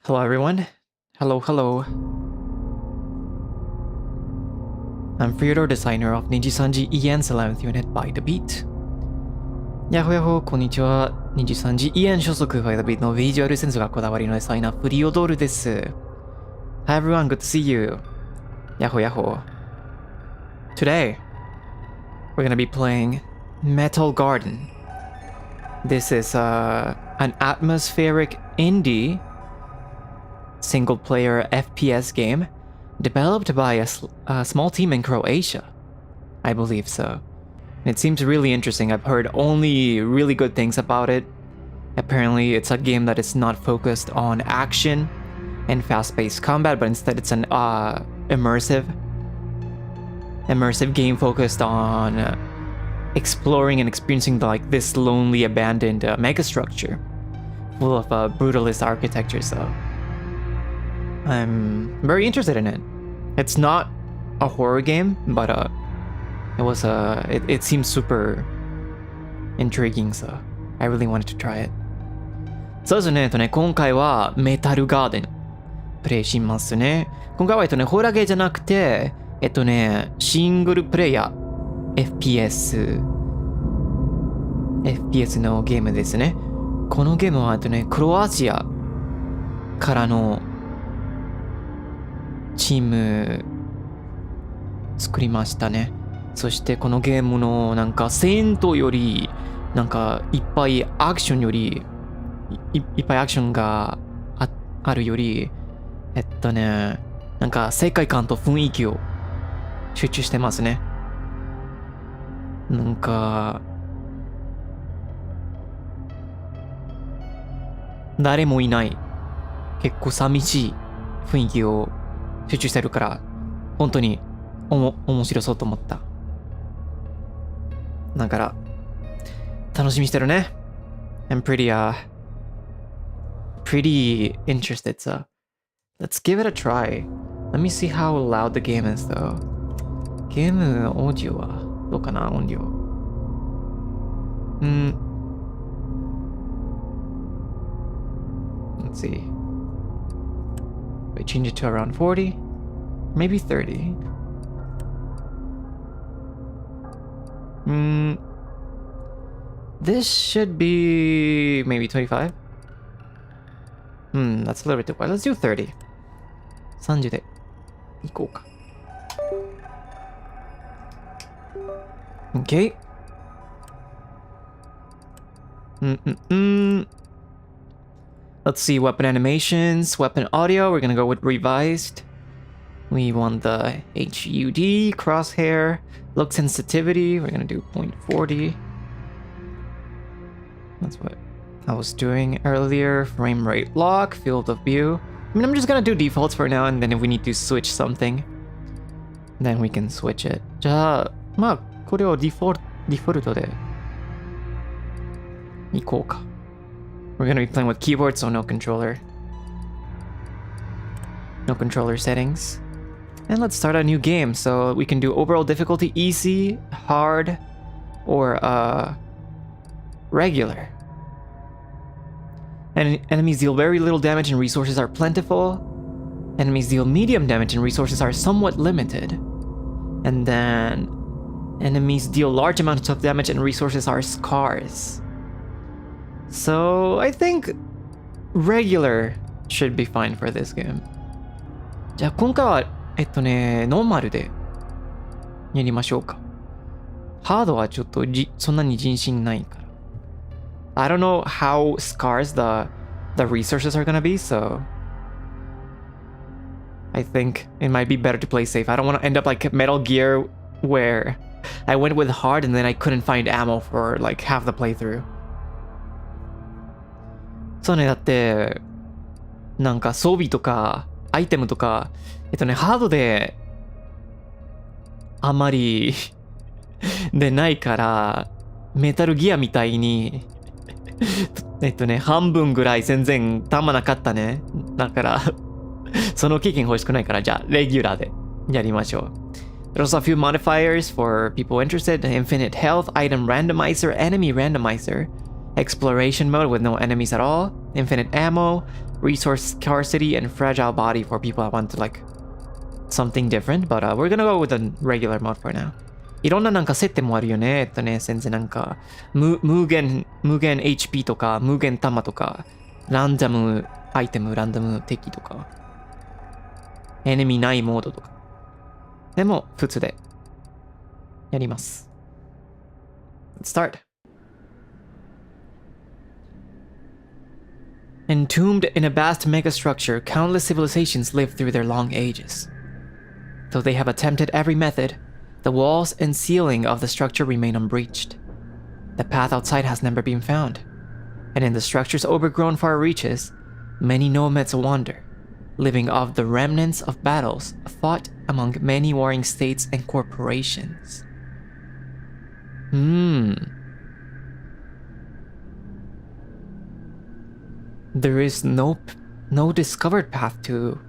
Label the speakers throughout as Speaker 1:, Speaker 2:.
Speaker 1: Hello everyone. Hello. I'm Freodore, designer of NIJISANJI EN's 11th unit by the beat. やほやほ、こんにちは。NIJISANJI EN 所属 by the beat のビジュアルセンスがこだわりのデザイナー、フリオドールです。Hi everyone, good to see you. やほやほ。Today, we're gonna be playing Metal Garden. This is an atmospheric indie single-player FPS game developed by a small team in Croatia. I believe so. It seems really interesting. I've heard only really good things about it. Apparently, it's a game that is not focused on action and fast-paced combat, but instead it's an immersive game focused on exploring and experiencing this lonely, abandoned megastructure full of brutalist architecture. So I'm very interested in it. It's not a horror game, but it seems super intriguing, so I really wanted to try it. そうですね、今回はメタルガーデンプレイしますね。今回はホラーゲーじゃなくて、シングルプレイヤー FPS のゲームですね。このゲームはクロアチアからのチーム作りましたね。そしてこのゲームの戦闘よりいっぱいアクションよりいっぱいアクションが あるより世界観と雰囲気を集中してますね。誰もいない結構寂しい雰囲気を集中してるから本当に面白そうと思った。だから楽しみにしてるね。I'm pretty interested, so let's give it a try. Let me see how loud the game is though. ゲームオーディオはどうかな？音量。Let's see. We change it to around 40, maybe 30. This should be maybe 25. That's a little bit too quiet. Let's do 30. 30でいこうか。Okay. Let's see, weapon animations, weapon audio, we're gonna go with revised. We want the HUD, crosshair, look sensitivity, we're gonna do 0.40. That's what I was doing earlier. Frame rate lock, field of view. I mean, I'm just gonna do defaults for now, and then if we need to switch something, then we can switch it. じゃあ、これをデフォルトでいこうか。We're gonna be playing with keyboard, so no controller. No controller settings. And let's start a new game. So we can do overall difficulty easy, hard, or regular. And enemies deal very little damage and resources are plentiful. Enemies deal medium damage and resources are somewhat limited. And then enemies deal large amounts of damage and resources are scarce. So I think regular should be fine for this game. じゃあ今回はノーマルでやりましょうか。ハードはちょっとそんなに自信ないから。I don't know how scarce the resources are gonna be, so I think it might be better to play safe. I don't want to end up like Metal Gear where I went with hard and then I couldn't find ammo for like half the playthrough. そうね、だって装備とかアイテムとかハードであまりでないからメタルギアみたいに半分ぐらい全然弾なかったね。だからその経験欲しくないからじゃあレギュラーでやりましょう。There's also a few modifiers for people interested. Infinite health, item randomizer, enemy randomizer, exploration mode with no enemies at all, infinite ammo, resource scarcity, and fragile body for people that want to like something different, but we're gonna go with the regular mode for now. いろんななんか設定もあるよね。先生なんか無限 HP とか無限弾とかランダムアイテム、ランダム敵とかエネミーないモードとかでも普通でやります。Let's start. Entombed in a vast megastructure, countless civilizations live through their long ages. Though they have attempted every method, the walls and ceiling of the structure remain unbreached. The path outside has never been found, and in the structure's overgrown far reaches, many nomads wander, living off the remnants of battles fought among many warring states and corporations. There is no discovered path to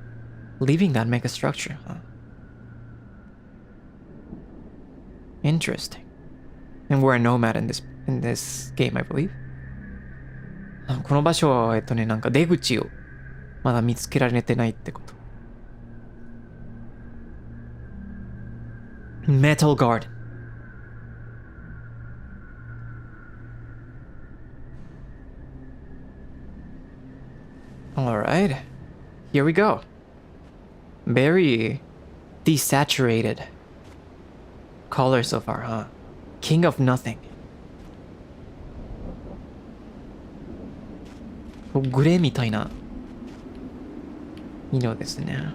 Speaker 1: leaving that megastructure, huh? Interesting. And we're a nomad in this game, I believe. この場所はなんか出口をまだ見つけられてないってこと。Metal Garden. Alright. Here we go. Very desaturated color so far, huh? King of nothing. グレーみたいな色ですね。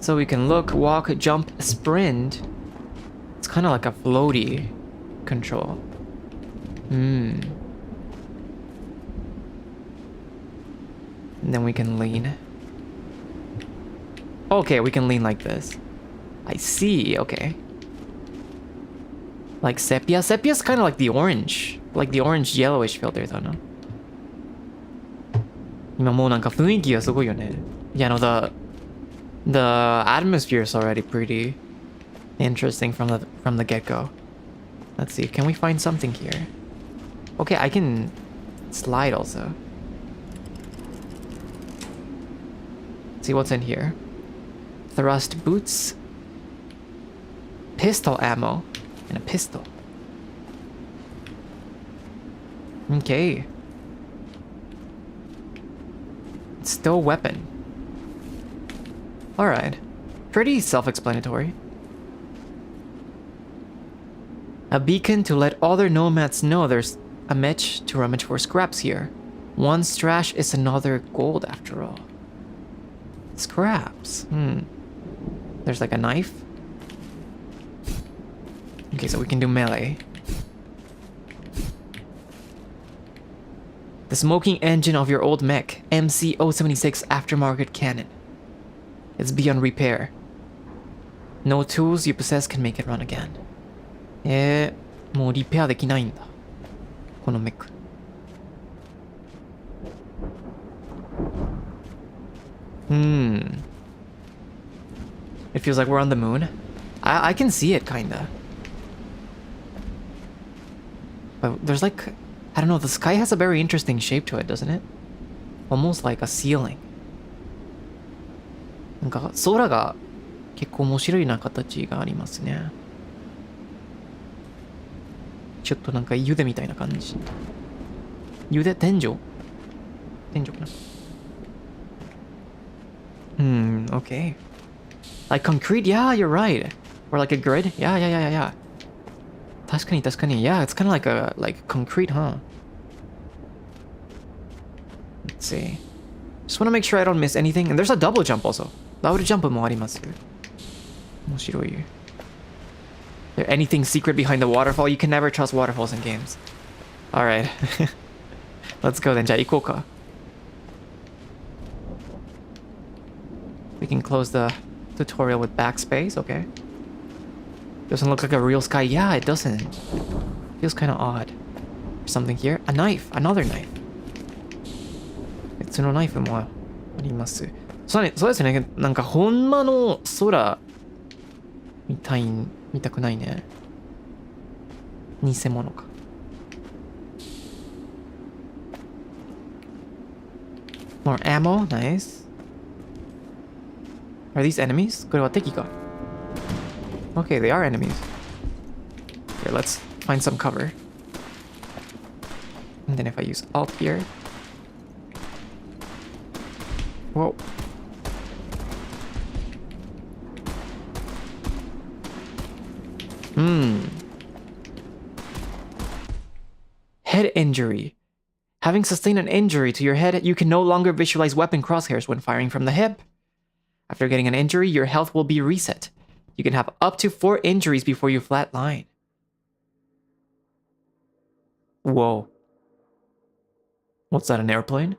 Speaker 1: So we can look, walk, jump, sprint. It's kind of like a floaty control. And then we can lean. Okay, we can lean like this. I see, okay. Like sepia? Sepia's kind of like the orange yellowish filter though, no? 今もうなんか雰囲気がすごいよね。Yeah, no, the atmosphere is already pretty interesting from the get-go. Let's see, can we find something here? Okay, I can slide also. Let's see what's in here. Thrust boots, pistol ammo, and a pistol. Okay. Still weapon. Alright. Pretty self-explanatory. A beacon to let other nomads know there's a match to rummage for scraps here. One's trash is another gold after all. Scraps. There's like a knife. Okay, so we can do melee. The smoking engine of your old mech, MC-076 aftermarket cannon. It's beyond repair. No tools you possess can make it run again. もうリペアできないんだ。このメック。It feels like we're on the moon. I can see it, kinda. But there's like, I don't know, the sky has a very interesting shape to it, doesn't it? Almost like a ceiling. なんか空が結構面白いな形がありますね。ちょっとなんか湯気みたいな感じ。湯気天井かな。Okay. Like concrete? Yeah, you're right. Or like a grid? Yeah. 確かに。Yeah, it's kind of like concrete, huh? Let's see. Just want to make sure I don't miss anything. And there's a double jump also. Double jump もありますよ。面白い。There anything secret behind the waterfall? You can never trust waterfalls in games. Alright. Let's go then. じゃあ行こうか。We can close the tutorial with backspace, okay? Doesn't look like a real sky. Yeah, it doesn't. Feels kind of odd. There's something here. A knife. Another knife. 別のナイフもあります。そうですね。なんかほんまの空見たくないね。偽物か。More ammo, nice. Are these enemies? これは敵か. Okay, they are enemies. Here, let's find some cover. And then if I use alt here. Whoa. Head injury. Having sustained an injury to your head, you can no longer visualize weapon crosshairs when firing from the hip. After getting an injury, your health will be reset. You can have up to 4 injuries before you flatline. Whoa. What's that, an airplane?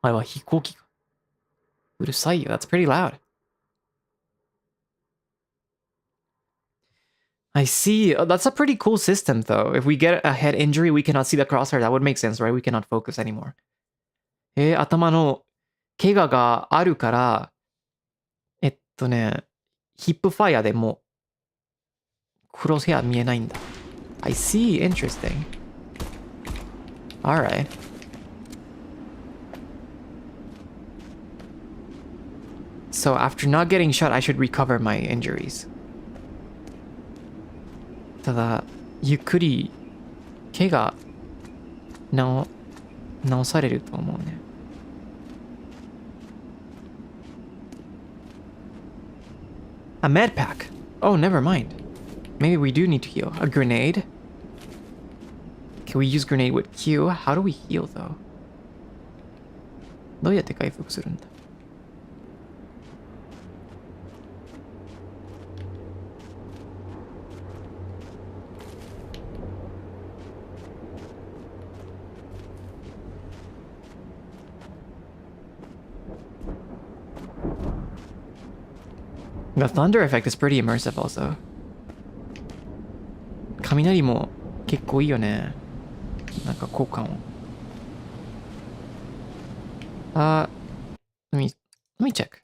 Speaker 1: That's pretty loud. I see. Oh, that's a pretty cool system, though. If we get a head injury, we cannot see the crosshair. That would make sense, right? We cannot focus anymore. 頭の怪我があるから、ヒップファイアでもクロスヘア見えないんだ。I see. Interesting. Alright. So after not getting shot, I should recover my injuries. ただ、ゆっくり怪我治されると思うね。A med pack. Oh, never mind. Maybe we do need to heal. A grenade. Can we use grenade with Q? How do we heal, though? どうやって回復するんだ? The thunder effect is pretty immersive also. 雷も結構いいよね。なんか効果音。let me check.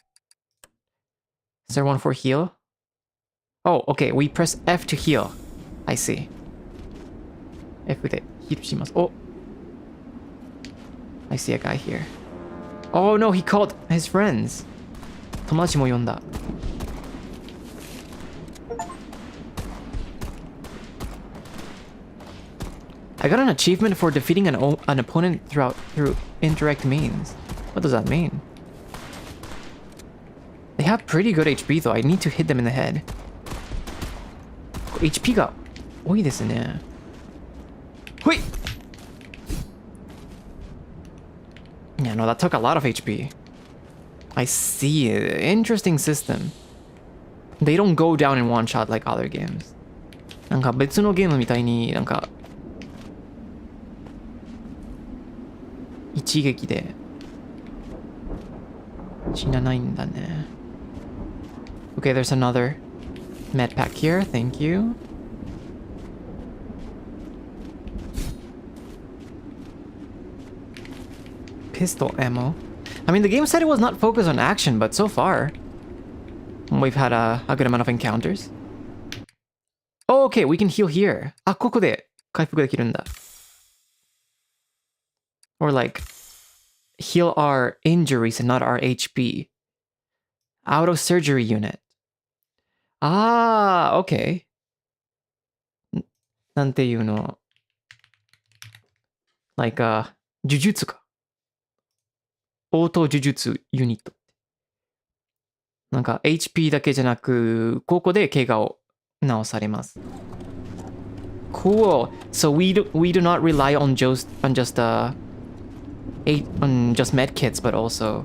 Speaker 1: Is there one for heal? Oh, okay. We press F to heal. I see. F でヒールします。Oh! I see a guy here. Oh no, he called his friends. 友達も呼んだ。I got an achievement for defeating an opponent through indirect means. What does that mean? They have pretty good HP though. I need to hit them in the head. HP が多いですね。ほい! Yeah, no, that took a lot of HP. I see. Interesting system. They don't go down in one shot like other games. なんか別のゲームみたいになんか一撃で死なないんだね。Okay, there's another med pack here. Thank you. Pistol ammo. I mean, the game said it was not focused on action, but so far we've had a good amount of encounters. Oh, okay, we can heal here. あ、ここで回復できるんだ。Or like heal our injuries and not our HP. Auto surgery unit. Ah, okay. なんていうの like 呪術か。オート呪術ユニット。なんか HP だけじゃなく、ここで怪我を治されます。Cool. So we do not rely on just med kits, but also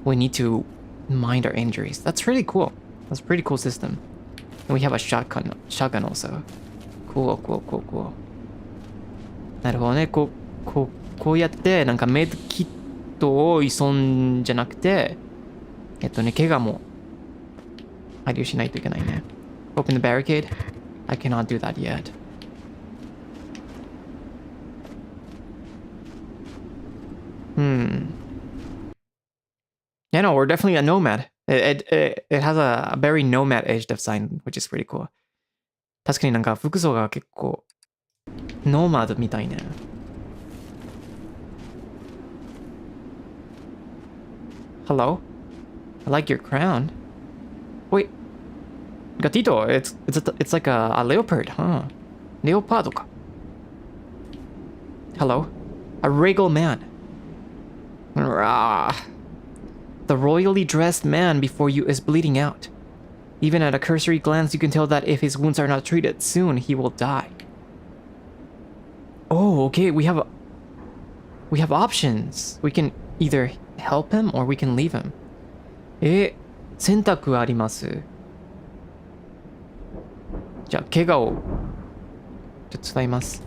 Speaker 1: we need to mind our injuries. That's really cool. That's a pretty cool system. And we have a shotgun also. Cool. なるほどね。こうやってなんかメドキットを急んじゃなくて、怪我も配慮しないといけないね。Open the barricade. I cannot do that yet. Yeah, no, we're definitely a nomad. It has a very nomad-ish design, which is pretty cool. 確かになんか服装が結構ノーマドみたいね。Hello? I like your crown. Wait. Gatito, it's like a leopard, huh? Leopardo ka. Hello? A regal man. Rah. The royally dressed man before you is bleeding out. Even at a cursory glance, you can tell that if his wounds are not treated soon, he will die. Oh, okay, we have options. We can either help him or we can leave him. 選択あります。じゃあ、怪我を手伝います。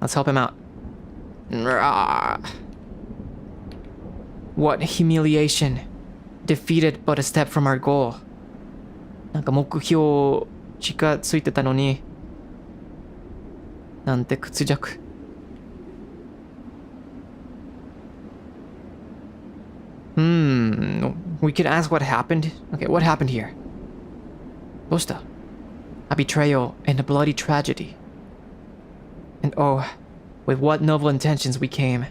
Speaker 1: Let's help him out. What humiliation. Defeated but a step from our goal. なんか目標近ついてたのになんて屈辱。We could ask what happened. Okay, what happened here? どうした? A betrayal and a bloody tragedy. And oh, with what noble intentions we came.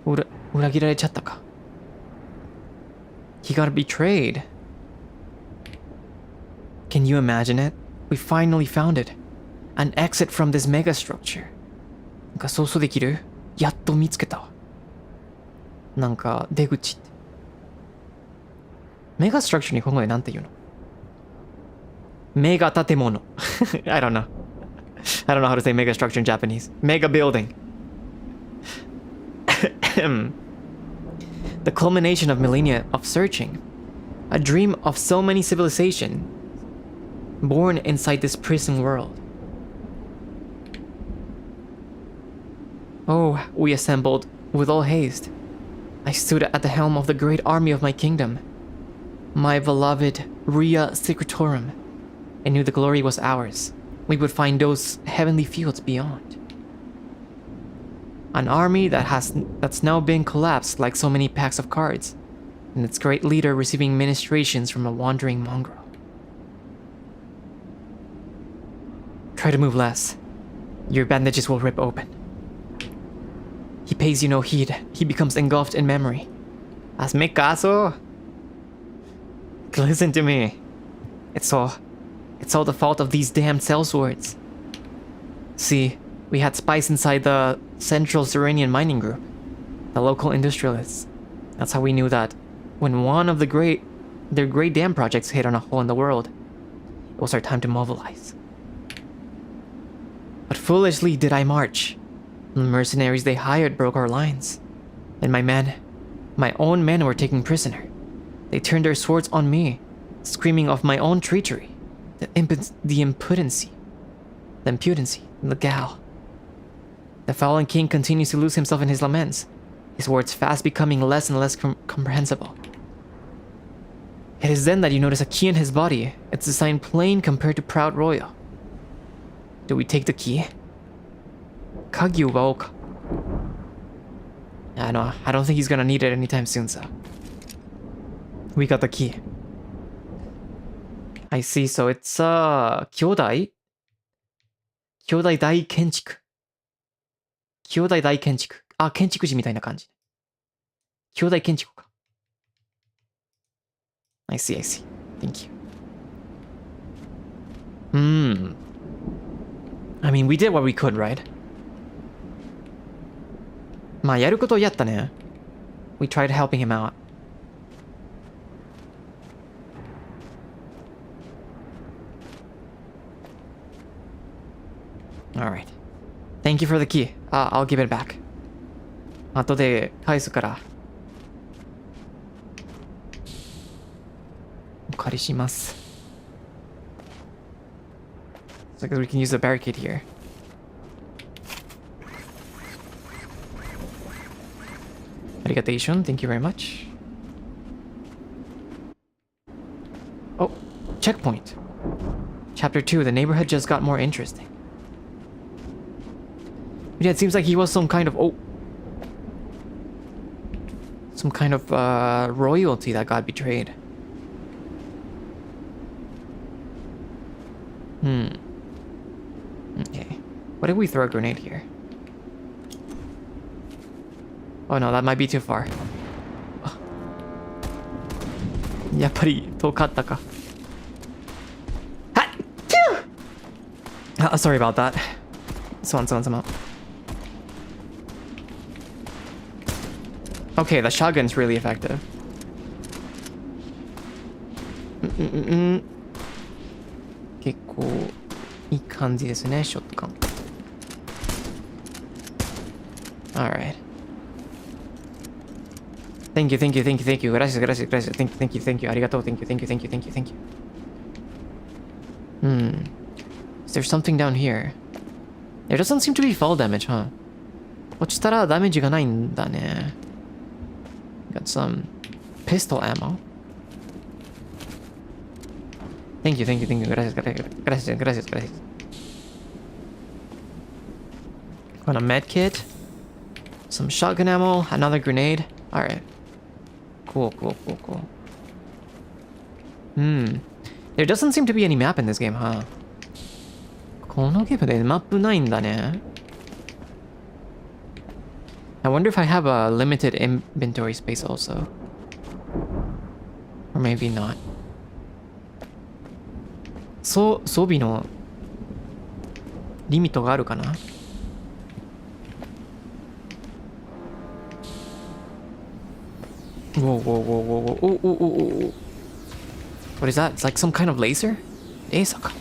Speaker 1: 裏切られちゃったか. He got betrayed. Can you imagine it? We finally found it. An exit from this megastructure. なんか想像できる? やっと見つけた。なんか出口って。メガストラクチャー日本語でなんて言うの? メガ建物。I don't know. I don't know how to say mega structure in Japanese. Mega building. The culmination of millennia of searching. A dream of so many civilizations. Born inside this prison world. Oh, we assembled with all haste. I stood at the helm of the great army of my kingdom. My beloved Ria Secretorum. I knew the glory was ours. We would find those heavenly fields beyond. An army that's now been collapsed like so many packs of cards, and its great leader receiving ministrations from a wandering mongrel. Try to move less. Your bandages will rip open. He pays you no heed. He becomes engulfed in memory. Hazme caso. Listen to me. It's all the fault of these damned sellswords. See, we had spies inside the Central Serenian mining group, the local industrialists. That's how we knew that when one of their great dam projects hit on a hole in the world, it was our time to mobilize. But foolishly did I march. The mercenaries they hired broke our lines. And my own men were taken prisoner. They turned their swords on me, screaming of my own treachery. The impudency, the gall. The fallen king continues to lose himself in his laments, his words fast becoming less and less comprehensible. It is then that you notice a key in his body. Its design plain compared to proud royal. Do we take the key? Kagi ubaoka. I don't think he's gonna need it anytime soon, so. We got the key. I see, so it's Kyodai Dai Kenchiku. Kyodai Dai Kenchiku. あ、建築士みたいな感じ。Kyodai Kenchiku か。I see. Thank you. I mean, we did what we could, right? まあ、やることをやったね。We tried helping him out. Alright. Thank you for the key. I'll give it back. 後で返すから。お借りします。So we can use the barricade here. Arigatation, thank you very much. Oh, checkpoint. Chapter 2, the neighborhood just got more interesting. Yeah, it seems like he was some kind of royalty that got betrayed. Okay. What if we throw a grenade here? Oh no, that might be too far. やっぱり遠かったか。Sorry about that. Someone. Okay, the shotgun's really effective. 結構いい感じですね、ショットガン。Alright. Thank you. Gracias. Thank you. ありがとう。Thank you. Is there something down here? There doesn't seem to be fall damage, huh? 落ちたらダメージがないんだね。Got some pistol ammo. Thank you. Gracias. Got a med kit. Some shotgun ammo. Another grenade. Alright. Cool. There doesn't seem to be any map in this game, huh? このゲームでマップないんだね。I wonder if I have a limited inventory space also. Or maybe not. 装備のリミットがあるかな? Whoa. Oh. What is that? It's like some kind of laser? レーザーか。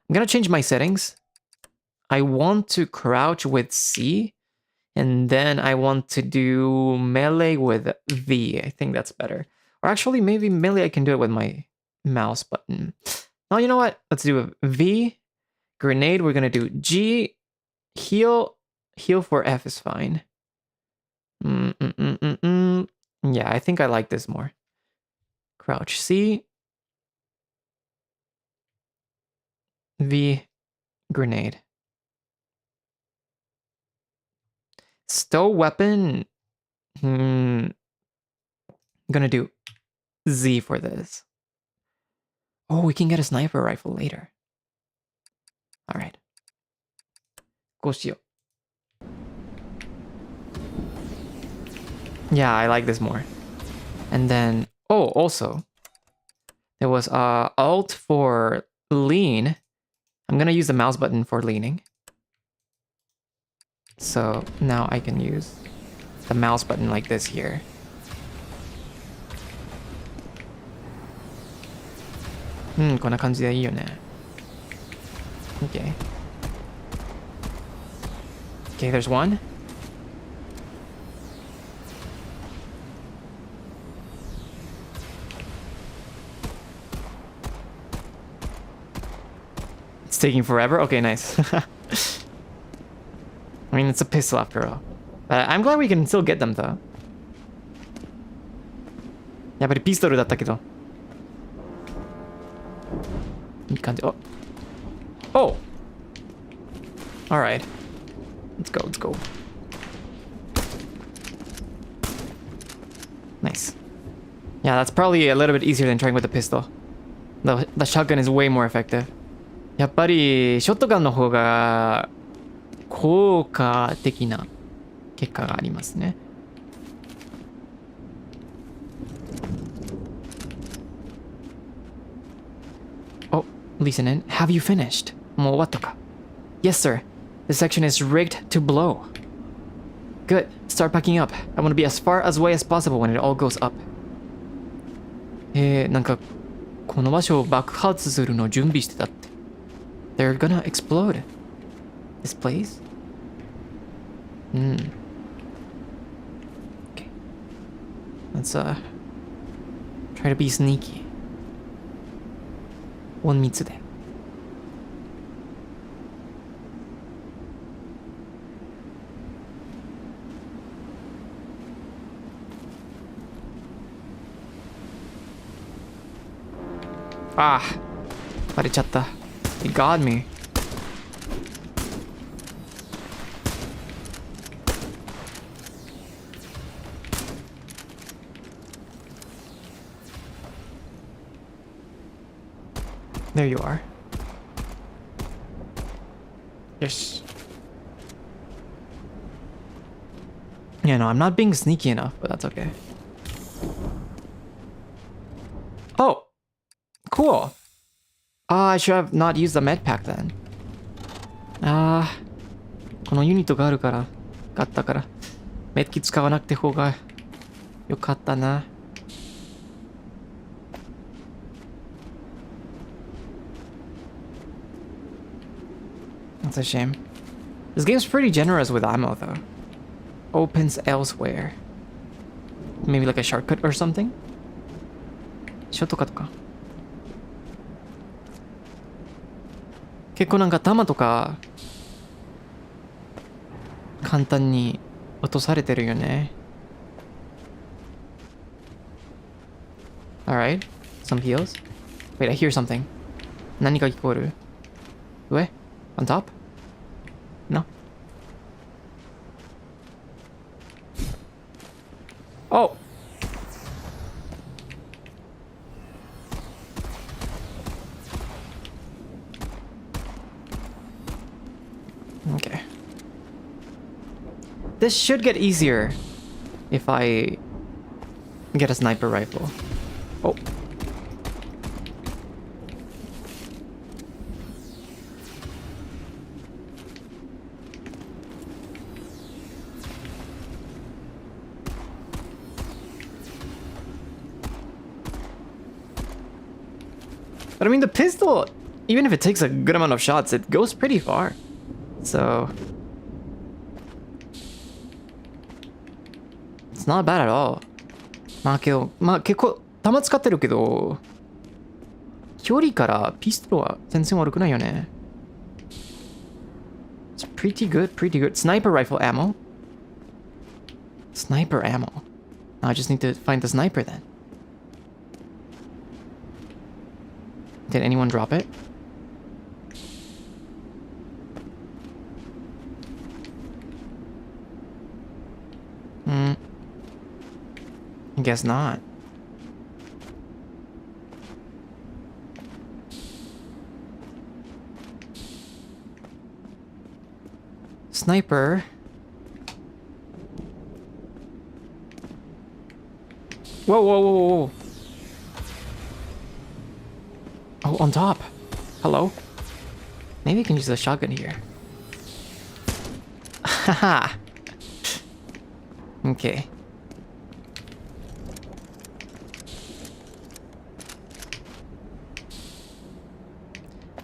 Speaker 1: I'm gonna change my settings. I want to crouch with C, and then I want to do melee with V. I think that's better. Or actually, maybe melee I can do it with my mouse button. No, you know what? Let's do a V. Grenade, we're gonna do G. Heal for F is fine. Yeah, I think I like this more. Crouch C. V. Grenade. Stow weapon. I'm gonna do Z for this. Oh, we can get a sniper rifle later. Alright. こうしよう. Yeah, I like this more. And then, oh, also, there was Alt for lean. I'm gonna use the mouse button for leaning. So now I can use the mouse button like this here. Hmm, こんな感じでいいよね. Okay. Okay, there's one. It's taking forever? Okay, nice. I mean, it's a pistol after all. But I'm glad we can still get them, though. やっぱりピストルだったけど。いい感じ。Oh! Oh! Alright. Let's go. Nice. Yeah, that's probably a little bit easier than trying with the pistol. The shotgun is way more effective. やっぱり、ショットガンの方が効果的な結果がありますね。Oh, listen in. Have you finished? もう終わったか? Yes, sir. This section is rigged to blow. Good. Start packing up. I want to be as far away as possible when it all goes up. なんかこの場所を爆発するのを準備してたって。They're gonna explode. This place? Okay. Let's try to be sneaky. 隠密で. Ah, バレちゃった. He got me. There you are. Yes. Yeah, no, I'm not being sneaky enough, but that's okay. Oh! Cool! I should have not used the med pack then. このユニットがあったから、メッキ使わなくて方がよかったな。That's a shame. This game's pretty generous with ammo though. Opens elsewhere. Maybe like a shortcut or something? ショートカットか。結構なんか弾とか簡単に落とされてるよね。Alright, some heals. Wait, I hear something. 何か聞こえる？上？ On top? No? Oh! Okay. This should get easier if I get a sniper rifle. Oh. But I mean, the pistol, even if it takes a good amount of shots, it goes pretty far. So it's not bad at all. まあけど、まあ結構弾使ってるけど、距離からピストルは全然悪くないよね。It's pretty good, pretty good. Sniper rifle ammo. Sniper ammo. Now I just need to find the sniper then. Did anyone drop it? I guess not. Sniper. Whoa, whoa, whoa, whoa. Oh, on top. Hello? Maybe I can use the shotgun here. Haha. Okay.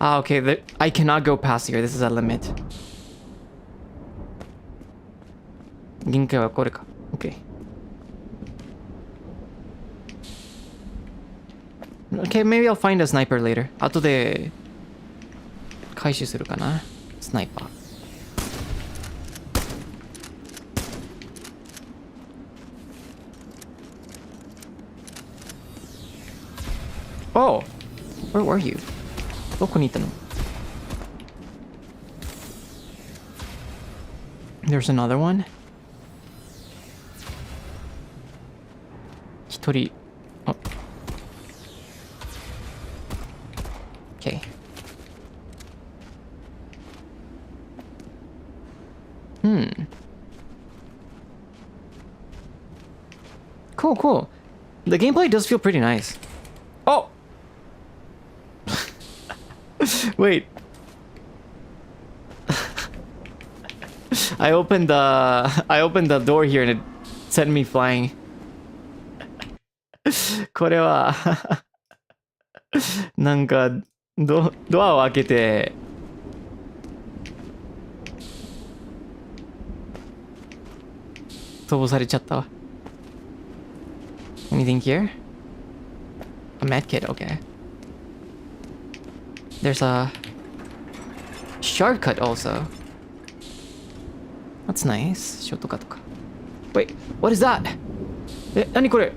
Speaker 1: Ah, okay. I cannot go past here. This is a limit. 限界はこれか。Okay. Okay, maybe I'll find a sniper later. 後で回収するかな。スナイパー。Oh! Where were you? どこにいたの？ There's another one? 一人。あ。Okay. Cool, cool. The gameplay does feel pretty nice. Oh! Wait. I opened the door here and it sent me flying. これはなんかドアを開けて飛ばされちゃったわ。Anything here? A medkit, okay. There's a shortcut also. That's nice. Shortcut. Wait, what is that? え、何これ?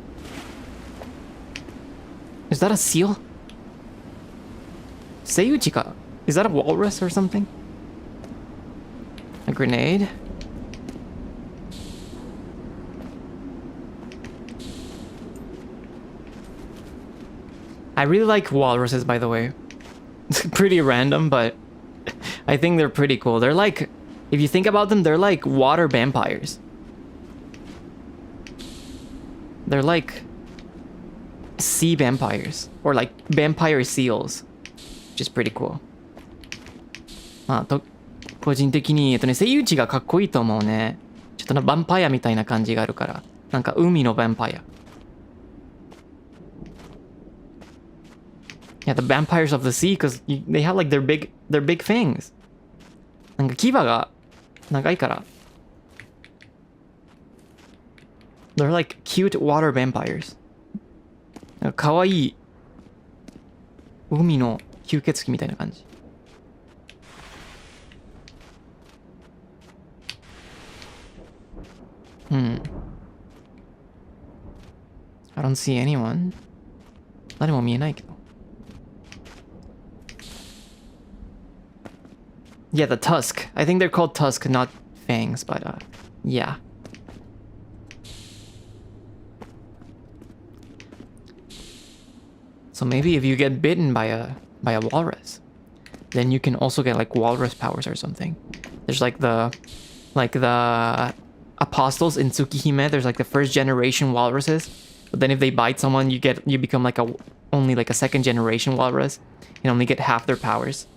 Speaker 1: Is that a seal? Seiyuchi ka? Is that a walrus or something? A grenade? I really like walruses, by the way. It's pretty random, but I think they're pretty cool. They're like, if you think about them, they're like water vampires. They're like sea vampires or like vampire seals, which is pretty cool. まあ個人的にセイウチがかっこいいと思うね。ちょっとヴァンパイアみたいな感じがあるから、なんか海のヴァンパイア。Yeah, the vampires of the sea, because they have like their big fangs. なんか牙が長いから。They're like cute water vampires. なんか可愛い海の吸血鬼みたいな感じ。I don't see anyone. 誰も見えないけど。Yeah, the tusk. I think they're called tusk, not fangs, but yeah. So maybe if you get bitten by a walrus, then you can also get like walrus powers or something. There's like the apostles in Tsukihime. There's like the first generation walruses, but then if they bite someone, you become like only like a second generation walrus and only get half their powers.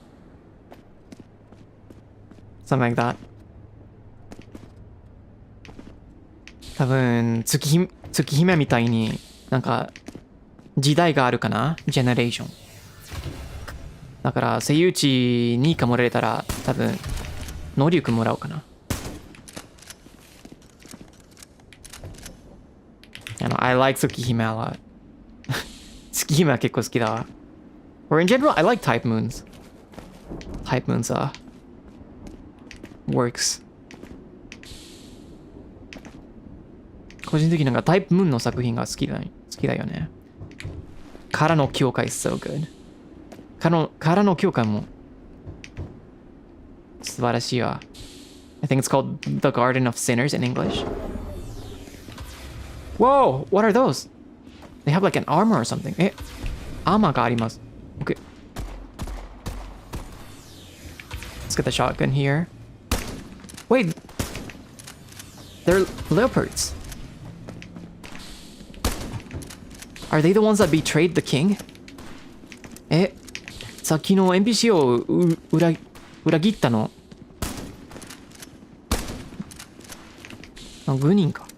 Speaker 1: Something like that. 多分月姫みたいになんか時代があるかな、ジェネレーション。だからセイウチにかもられたら多分能力もらおうかな。I like 月姫 a lot. 月姫は結構好きだわ。Or in general, I like type moons. Type moons works. 個人的になんかタイプムーンの作品が好きだよね。からの教会 is so good. からの教会も素晴らしいわ。I think it's called The Garden of Sinners in English. Whoa! What are those? They have like an armor or something. アーマーがあります。Okay. Let's get the shotgun here. Wait! They're leopards. Are they the ones that betrayed the king? さっきの NPC を裏切ったのグニンか。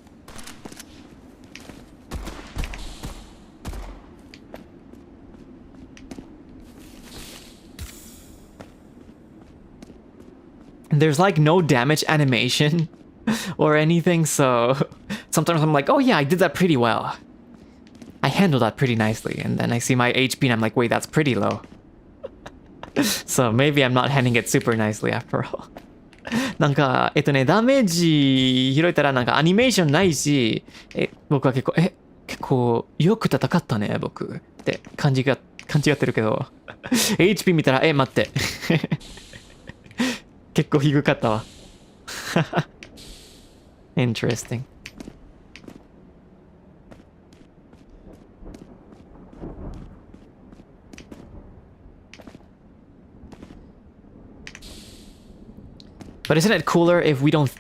Speaker 1: There's like no damage animation or anything, so sometimes I'm like, oh yeah, I did that pretty well. I handled that pretty nicely, and then I see my HP and I'm like, wait, that's pretty low. So maybe I'm not handling it super nicely after all. なんかダメージ拾えたらなんかアニメーションないし、僕は結構よく戦ったね僕って感じがってるけどHP 見たら待って結構低かったわ。Interesting. But isn't it cooler if we don't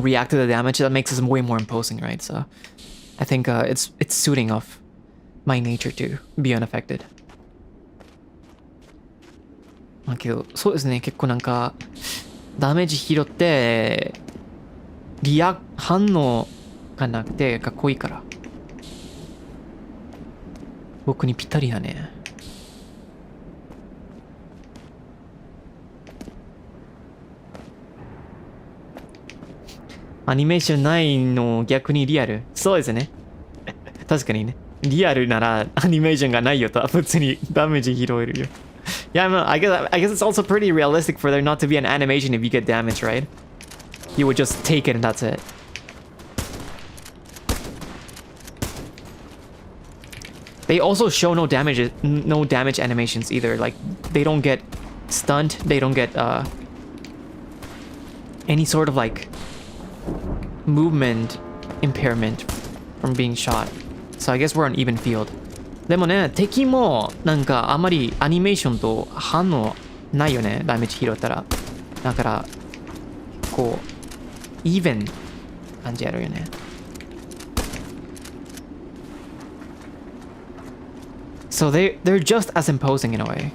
Speaker 1: react to the damage? That makes us way more imposing, right? So I think it's suiting of my nature to be unaffected. まあけどそうですね、結構なんかダメージ拾って反応がなくてかっこいいから僕にぴったりだね。アニメーションないの逆にリアル。そうですね。確かにね。リアルならアニメーションがないよと普通にダメージ拾えるよ。Yeah, I guess it's also pretty realistic for there not to be an animation if you get damaged, right? You would just take it and that's it. They also show no damage animations either. Like they don't get stunned. They don't get any sort of like movement impairment from being shot. So I guess we're on even field. でもね、敵もなんかあまりアニメーションと反応ないよね、ダメージ拾ったら。だからこうイーブン感じあるよね。So they're just as imposing in a way.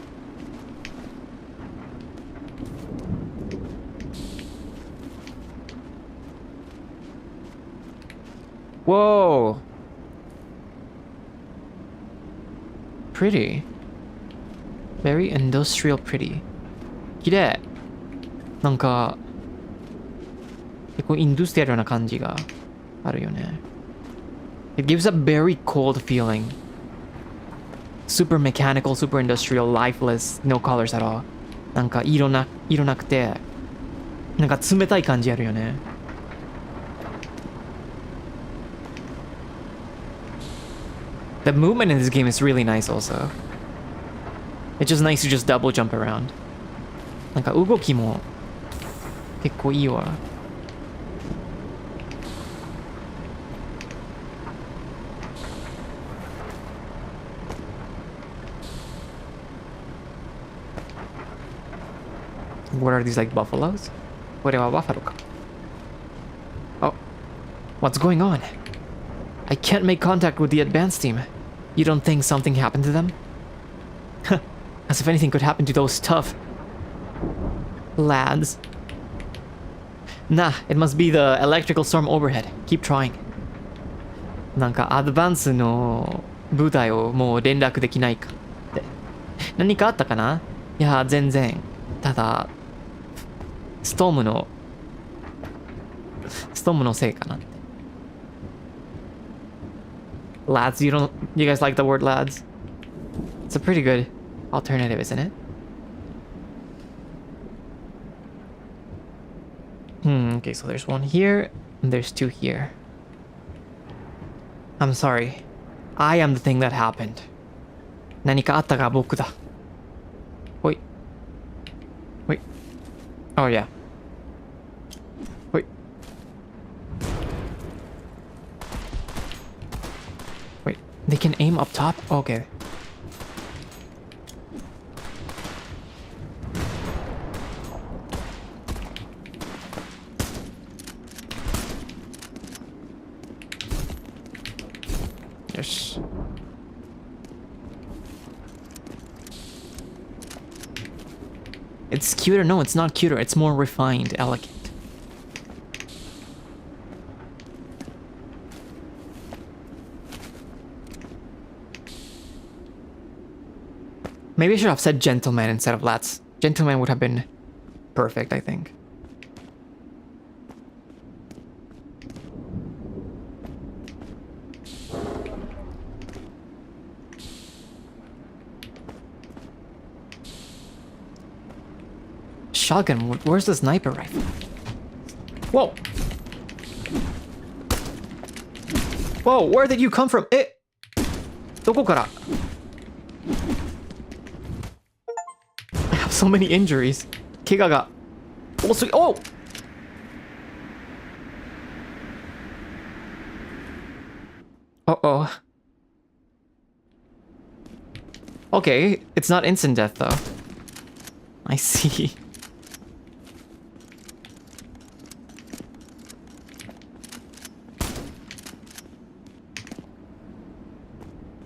Speaker 1: Whoa. Pretty. Very industrial pretty. 綺麗。なんか結構インダストリアルな感じがあるよね。It gives a very cold feeling. Super mechanical, super industrial, lifeless, no colors at all. なんか色なくて、なんか冷たい感じあるよね。The movement in this game is really nice also. It's just nice to just double jump around. なんか動きも結構いいわ。What are these, like buffaloes? これはバッファローか。Oh, what's going on? I can't make contact with the advance team. You don't think something happened to them? As if anything could happen to those tough lads. Nah, it must be the electrical storm overhead. Keep trying. なんかアドバンスの部隊をもう連絡できないかって。何かあったかな？いや、全然。ただ、ストームのせいかなって。Lads, you guys like the word lads? It's a pretty good alternative, isn't it? Okay, so there's one here, and there's two here. I'm sorry. I am the thing that happened. 何かあったが僕だ。Wait. Oh, yeah. Wait. They can aim up top? Okay. Yes. It's cuter. No, it's not cuter. It's more refined, elegant. Maybe I should have said gentleman instead of lads. Gentleman would have been perfect, I think. Shotgun, where's the sniper rifle? Whoa! Whoa, where did you come from? どこから? I have so many injuries. 怪我が多すぎ。Oh! Uh-oh. Okay, it's not instant death though. I see.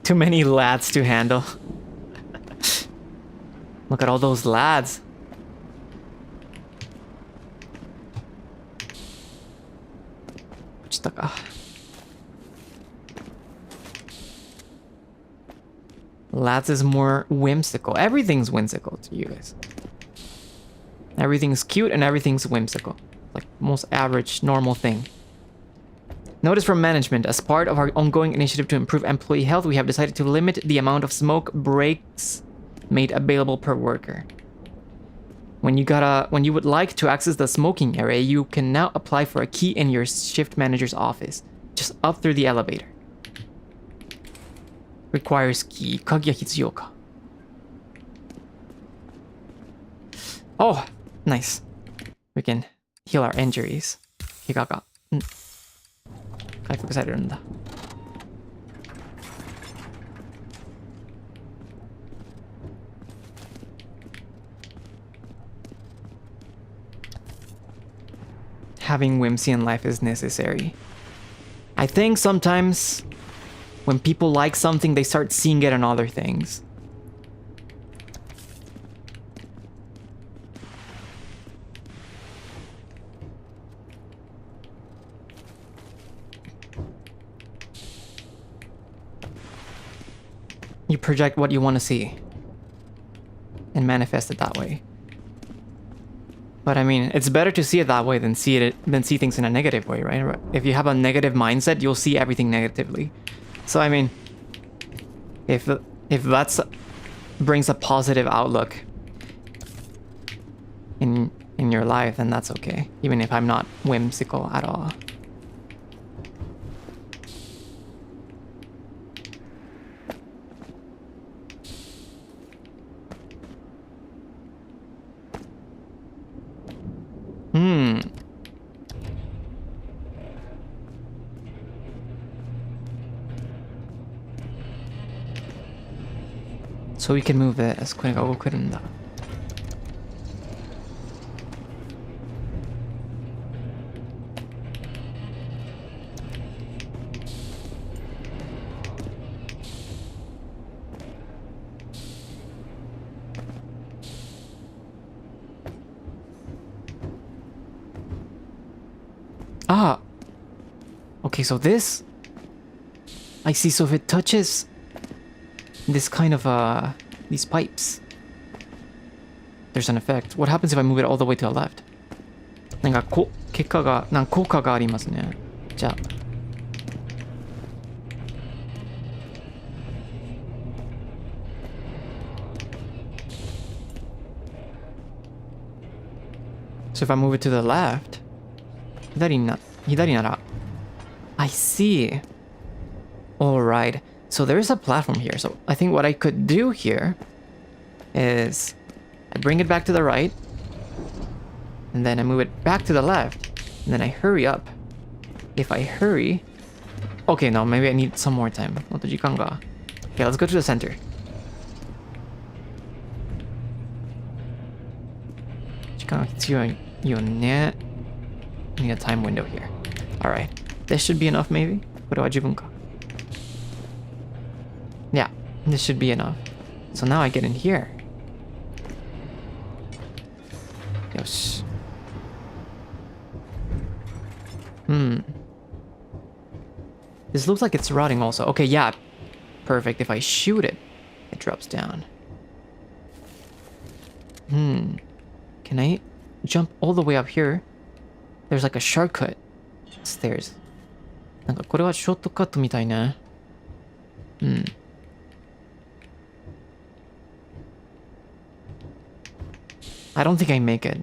Speaker 1: Too many lads to handle. Look at all those lads. Lads is more whimsical. Everything's whimsical to you guys. Everything's cute and everything's whimsical. Like most average, normal thing. Notice from management, as part of our ongoing initiative to improve employee health, we have decided to limit the amount of smoke breaks made available per worker. When you would like to access the smoking area, you can now apply for a key in your shift manager's office. Just up through the elevator. Requires key. 鍵が必要か. Oh, nice. We can heal our injuries. 怪我が。回復されるんだ。Having whimsy in life is necessary. I think sometimes When people like something, they start seeing it on other things. You project what you want to see and manifest it that way. But I mean, it's better to see it that way than see things in a negative way, right? If you have a negative mindset, you'll see everything negatively. So I mean, if that's brings a positive outlook in your life, then that's okay. Even if I'm not whimsical at all. So we can move this. これが動くんだ. Ah! Okay, so this... I see, so if it touches this kind of, these pipes, there's an effect. What happens if I move it all the way to the left? なんか結果が、効果がありますね。じゃあ。So if I move it to the left, 左なら I see. Alright. So there is a platform here. So I think what I could do here is I bring it back to the right, and then I move it back to the left, and then I hurry up. If I hurry... Okay, no, maybe I need some more time. Okay, let's go to the center. I need a time window here. Alright. This should be enough, maybe? Yeah, this should be enough. So now I get in here. Yosh. This looks like it's rotting also. Okay, yeah. Perfect. If I shoot it, it drops down. Can I jump all the way up here? There's like a shortcut. Stairs. なんかこれはショートカットみたいね。I don't think I make it.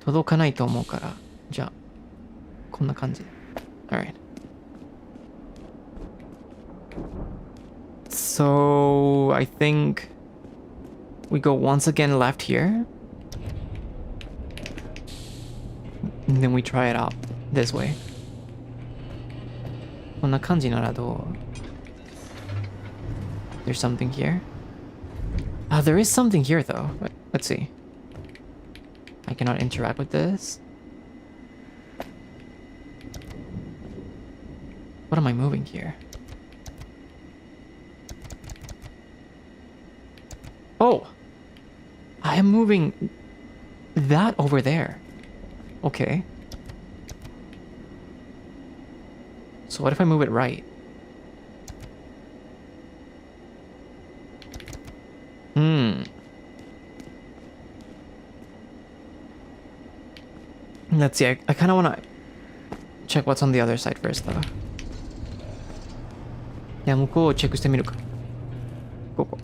Speaker 1: 届かないと思うから。じゃあ、こんな感じ。Alright. So, I think we go once again left here. And then we try it out this way. こんな感じならどう? There's something here. Ah, there is something here though. Wait, let's see. I cannot interact with this. What am I moving here? Oh! I am moving that over there. Okay. So what if I move it right? Let's see, I kind of want to check what's on the other side first though. いや、向こうをチェックしてみるか。ここ。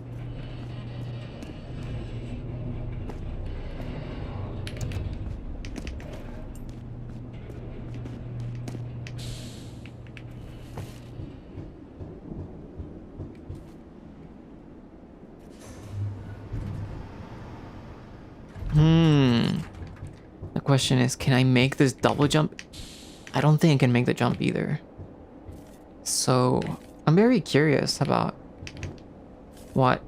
Speaker 1: The question is, can I make this double jump? I don't think I can make the jump either. So, I'm very curious about what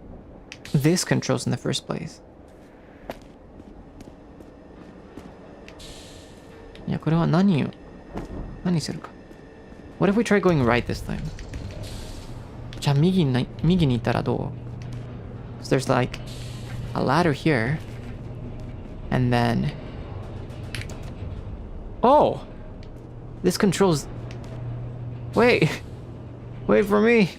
Speaker 1: this controls in the first place. Yeah, これは何するか? What if we try going right this time? じゃあ右に行ったらどう？ So there's like a ladder here. And then... Oh! This controls... Wait! Wait for me!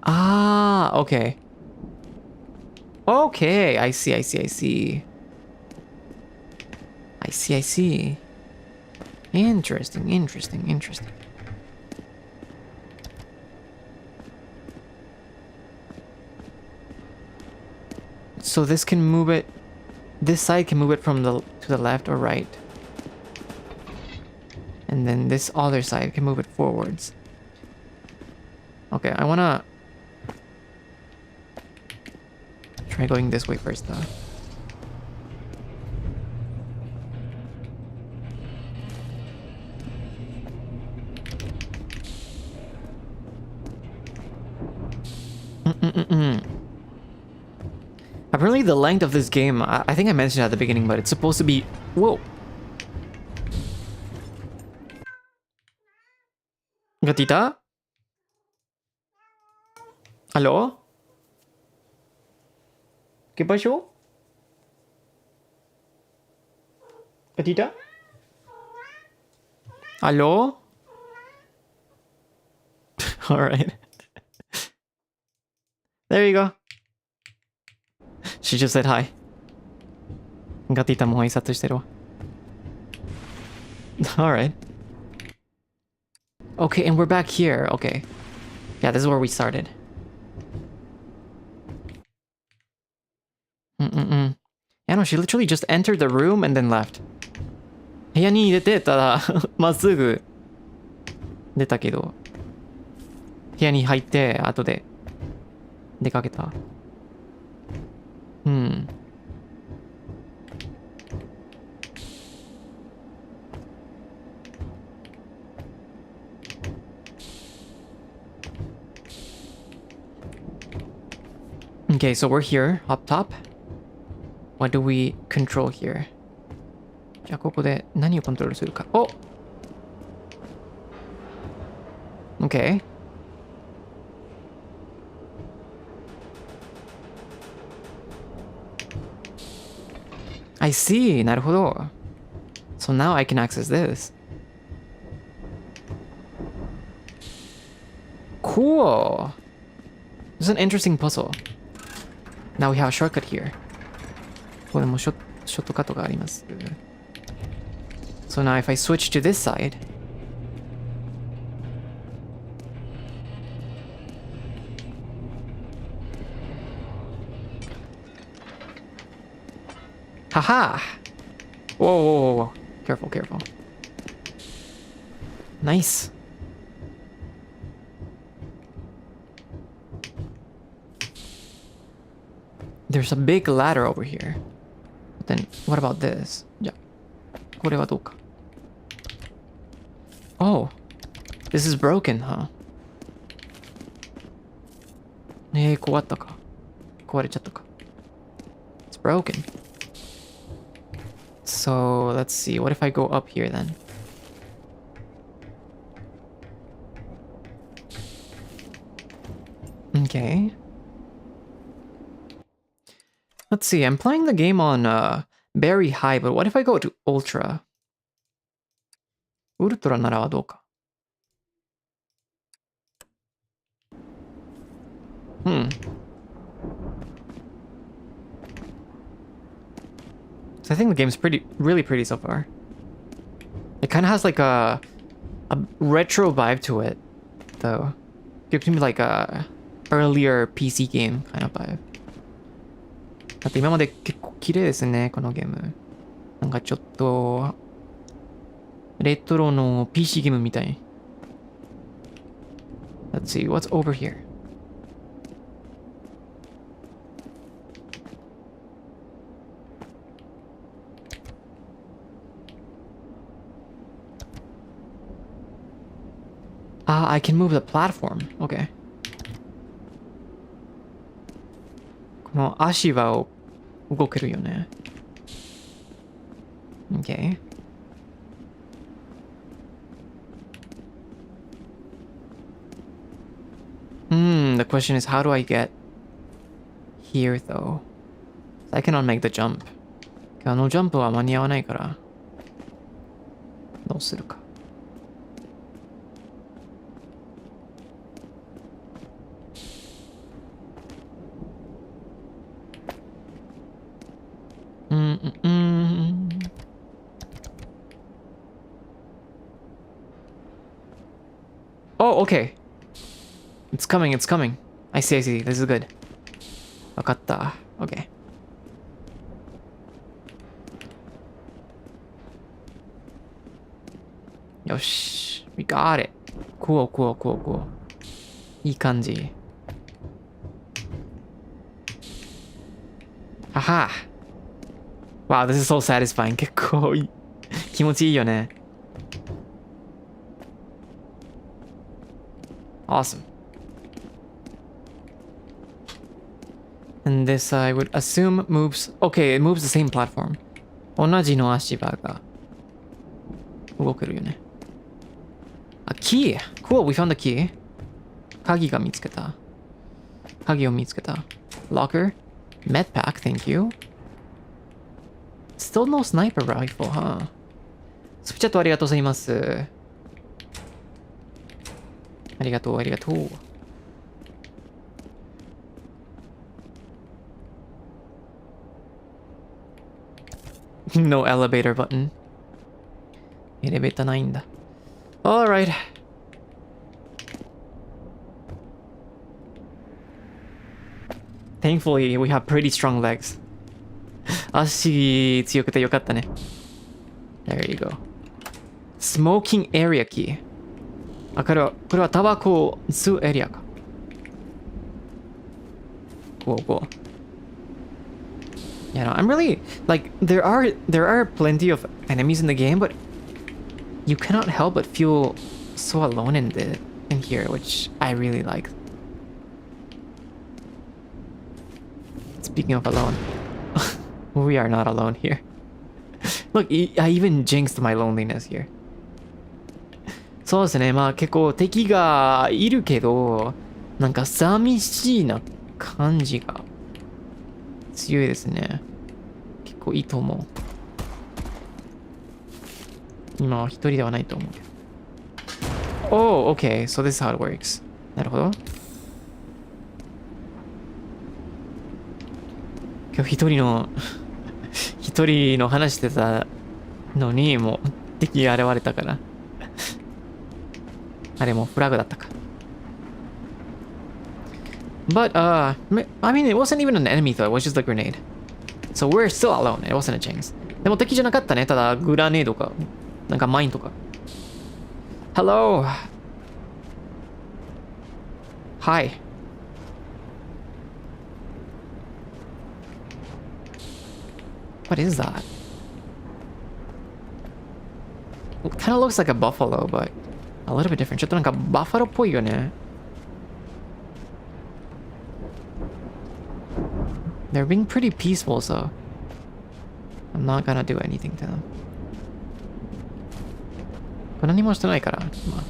Speaker 1: Ah, okay. Okay, I see. I see. Interesting. So this can move it... This side can move it from to the left or right. And then this other side can move it forwards. Okay, I wanna... try going this way first though. Apparently the length of this game, I think I mentioned it at the beginning, but it's supposed to be... Whoa! Gatita? ¿Aló? ¿Qué pasó? ¿Gatita? ¿Aló? Alright. There you go. She just said hi. Gatita mo aisatsu shiteru wa. Alright. Okay, and we're back here. Okay. Yeah, this is where we started. Yeah, no, she literally just entered the room and then left. 部屋に入れてたらまっすぐ出たけど、部屋に入って後で出かけた。Okay, so we're here, up top. What do we control here? じゃあここで何をコントロールするか。お！ Okay. I see, なるほど。So now I can access this. Cool. This is an interesting puzzle. Now we have a shortcut here. ここでもショットカットがあります。So now if I switch to this side. Haha! Whoa. Careful. Nice. There's a big ladder over here. But then, what about this? じゃあ、これはどうか? Oh, this is broken, huh? 壊ったか。壊れちゃったか。It's broken. So, let's see. What if I go up here then? Okay. Let's see. I'm playing the game on very high, but what if I go to ultra? Ultra ならはどうか? So I think the game's really pretty so far. It kind of has like a retro vibe to it, though. Gives me like a earlier PC game kind of vibe. だって今まで結構綺麗ですね、このゲーム。なんかちょっとレトロの PC ゲームみたい。Let's see, what's over here? Ah, I can move the platform. Okay. この足は動けるよね。Okay. The question is, how do I get here though? I cannot make the jump. あのジャンプは間に合わないから。どうするか。Oh, okay. It's coming, it's coming. I see, I see. This is good. わかった。Okay. Yosh. We got it. Cool, cool, cool, cool. いい感じ。Haha. Wow, this is so satisfying. 結構いい。気持ちいいよね。Awesome. And this, I would assume, moves... Okay, it moves the same platform. 同じの足場が動けるよね。A key! Cool, we found the key. 鍵が見つけた。鍵を見つけた。Locker. Medpack, thank you. Still no sniper rifle, huh? スプチャットありがとうございます。ありがとう、ありがとう。No elevator button. エレベーターないんだ。Alright. Thankfully, we have pretty strong legs. 足強くてよかったね。There you go. Smoking area key. あ、これはタバコを吸うエリアか。Cool. Yeah, no, I'm really like there are plenty of enemies in the game, but you cannot help but feel so alone in here, which I really like. Speaking of alone, we are not alone here. Look, I even jinxed my loneliness here. そうですね、まあ結構敵がいるけど、なんか寂しいな感じが強いですね。結構いいと思う。今は一人ではないと思うけど。Oh, okay. So this is how it works. なるほど。今日一人の話してたのに、もう敵が現れたから。あれもフラグだったか。But, I mean, it wasn't even an enemy though, it was just a grenade. So we're still alone, it wasn't a jinx. でも敵じゃなかったね、ただグラネードか、なんかマインとか。Hello! Hi. What is that? It kind of looks like a buffalo, but a little bit different. ちょっとなんかバッファローっぽいよね。They're being pretty peaceful, so I'm not gonna do anything to them. これ何もしてないから、まあ。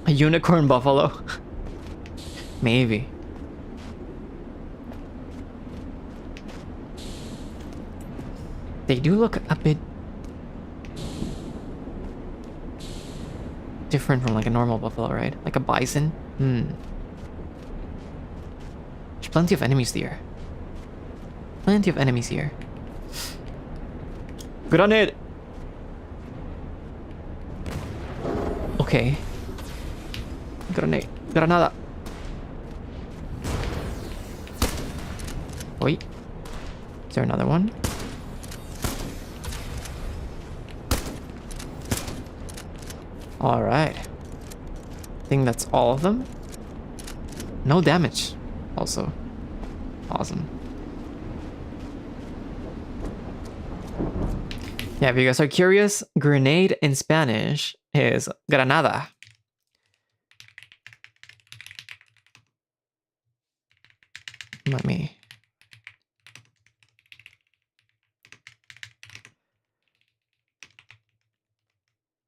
Speaker 1: A unicorn buffalo? Maybe. They do look a bit different from like a normal buffalo, right? Like a bison? There's plenty of enemies here. Plenty of enemies here. Grenade! Okay. Grenade. Granada. Wait. Is there another one? Alright. I think that's all of them. No damage. Also. Awesome. Yeah, if you guys are curious, grenade in Spanish is granada. Let me...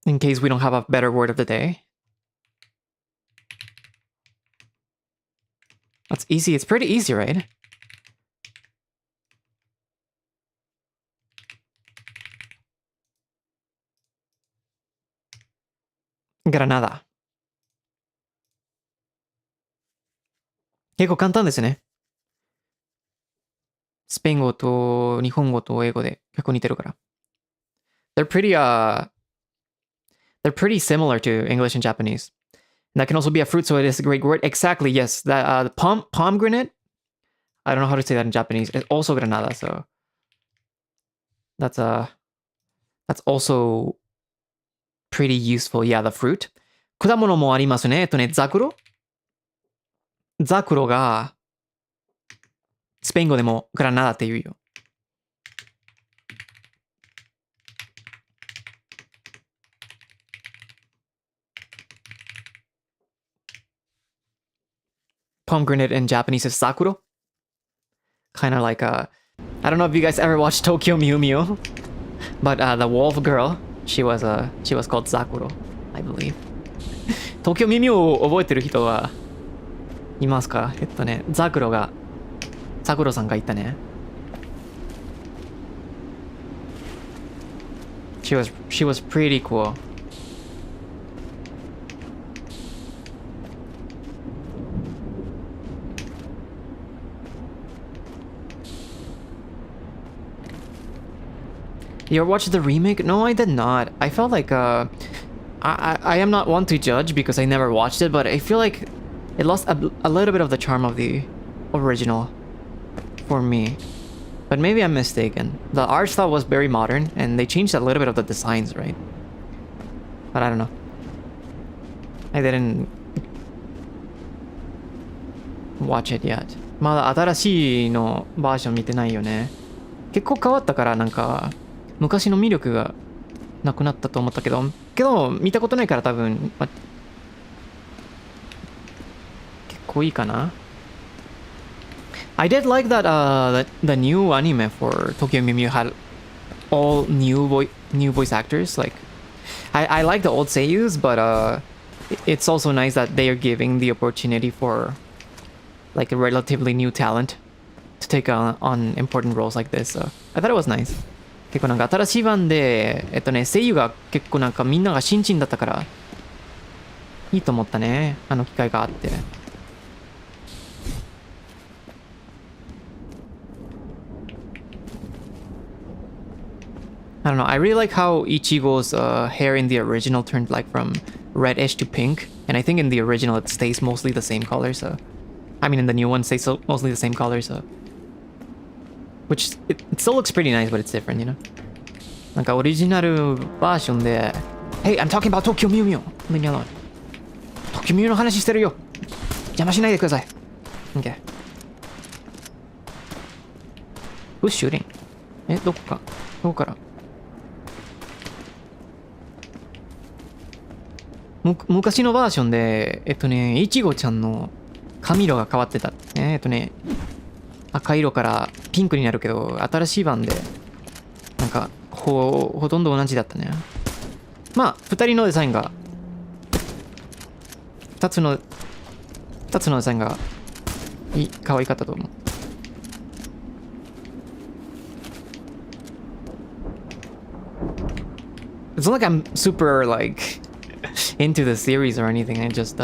Speaker 1: In case we don't have a better word of the day. That's easy. It's pretty easy, right? Granada. 結構簡単ですね。スペイン語と日本語と英語で結構似てるから。They're pretty similar to English and Japanese. And that can also be a fruit, so it is a great word. Exactly, yes. That pomegranate. I don't know how to say that in Japanese. It's also granada, so that's also pretty useful. Yeah, the fruit. 果物もありますね。ザクロ。ザクロがスペイン語でもグラナダって言うよ。Pomegranate in Japanese is sakuro. Kind of like I don't know if you guys ever watched Tokyo Mew Mew, but the wolf girl, she was called Sakuro, I believe. Tokyo Mew Mew を覚えてる人はいますか？ザクロさんが言ったね。She was pretty cool. You ever watched the remake? No, I did not. I felt like I am not one to judge because I never watched it, but I feel like it lost a little bit of the charm of the original for me. But maybe I'm mistaken. The art style was very modern and they changed a little bit of the designs, right? But I don't know. I didn't watch it yet. まだ新しいのバージョン見てないよね。結構変わったからなんか昔の魅力がなくなったと思ったけど見たことないから多分、結構いいかな。I did like that the new anime for Tokyo Mew Mew had all new voice actors. Like I like the old seiyus, but it's also nice that they are giving the opportunity for like a relatively new talent to take on important roles like this. So I thought it was nice. 結構なんか新しい版で声優が結構なんかみんなが新人だったからいいと思ったね。あの機会があって。I don't know. I really like how Ichigo's hair in the original turned like from reddish to pink, and I think in the original it stays mostly the same color. So, I mean, in the new one, it stays mostly the same color. So, which it still looks pretty nice, but it's different, you know. なんかオリジナルバージョンで Hey, I'm talking about Tokyo Mew Mew. Leave me alone. Tokyo Mew の話してるよ。邪魔しないでください。Okay. Who's shooting? どこから昔のバージョンでいちごちゃんの髪色が変わってた。赤色からピンクになるけど新しい版でなんかほとんど同じだったね。まあ2人のデザインが2つのデザインが可愛かったと思う。It's not like I'm super like into the series or anything. I just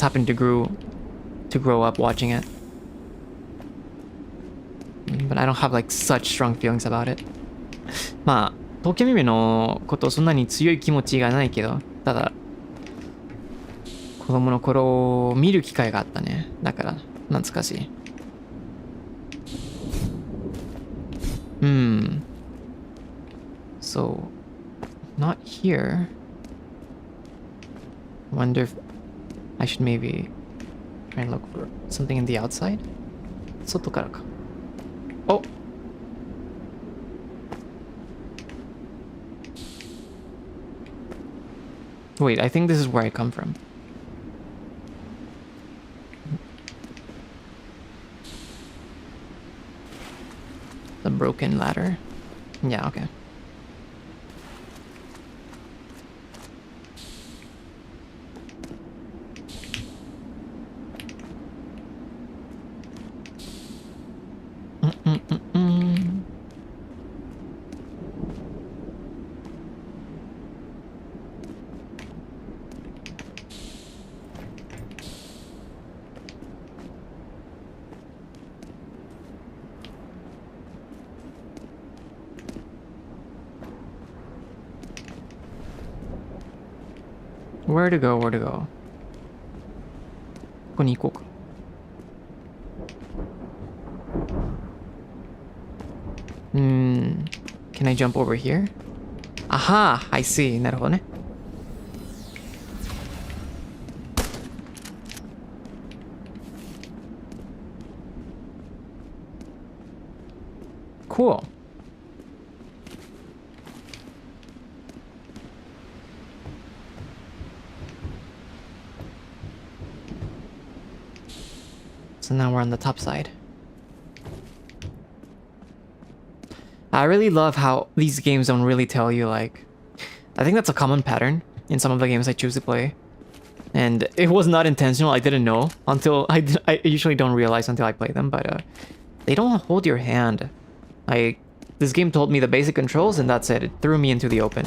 Speaker 1: happened to grow up watching it. But I don't have like such strong feelings about it. まあ東京ミメのことそんなに強い気持ちがないけど、ただ子供の頃見る機会があったね。だから懐かしい。So not here. Wonder if I should maybe try and look for something in the outside. 外からか。Oh! Wait, I think this is where I come from. The broken ladder. Yeah, okay. Where to go? Where to go? ここに行こうか。Can I jump over here? Aha! I see. なるほどね。Cool. So now we're on the top side. I really love how these games don't really tell you, like... I think that's a common pattern in some of the games I choose to play. And it was not intentional, I didn't know until... I usually don't realize until I play them, but they don't hold your hand. This game told me the basic controls and that's it. It threw me into the open.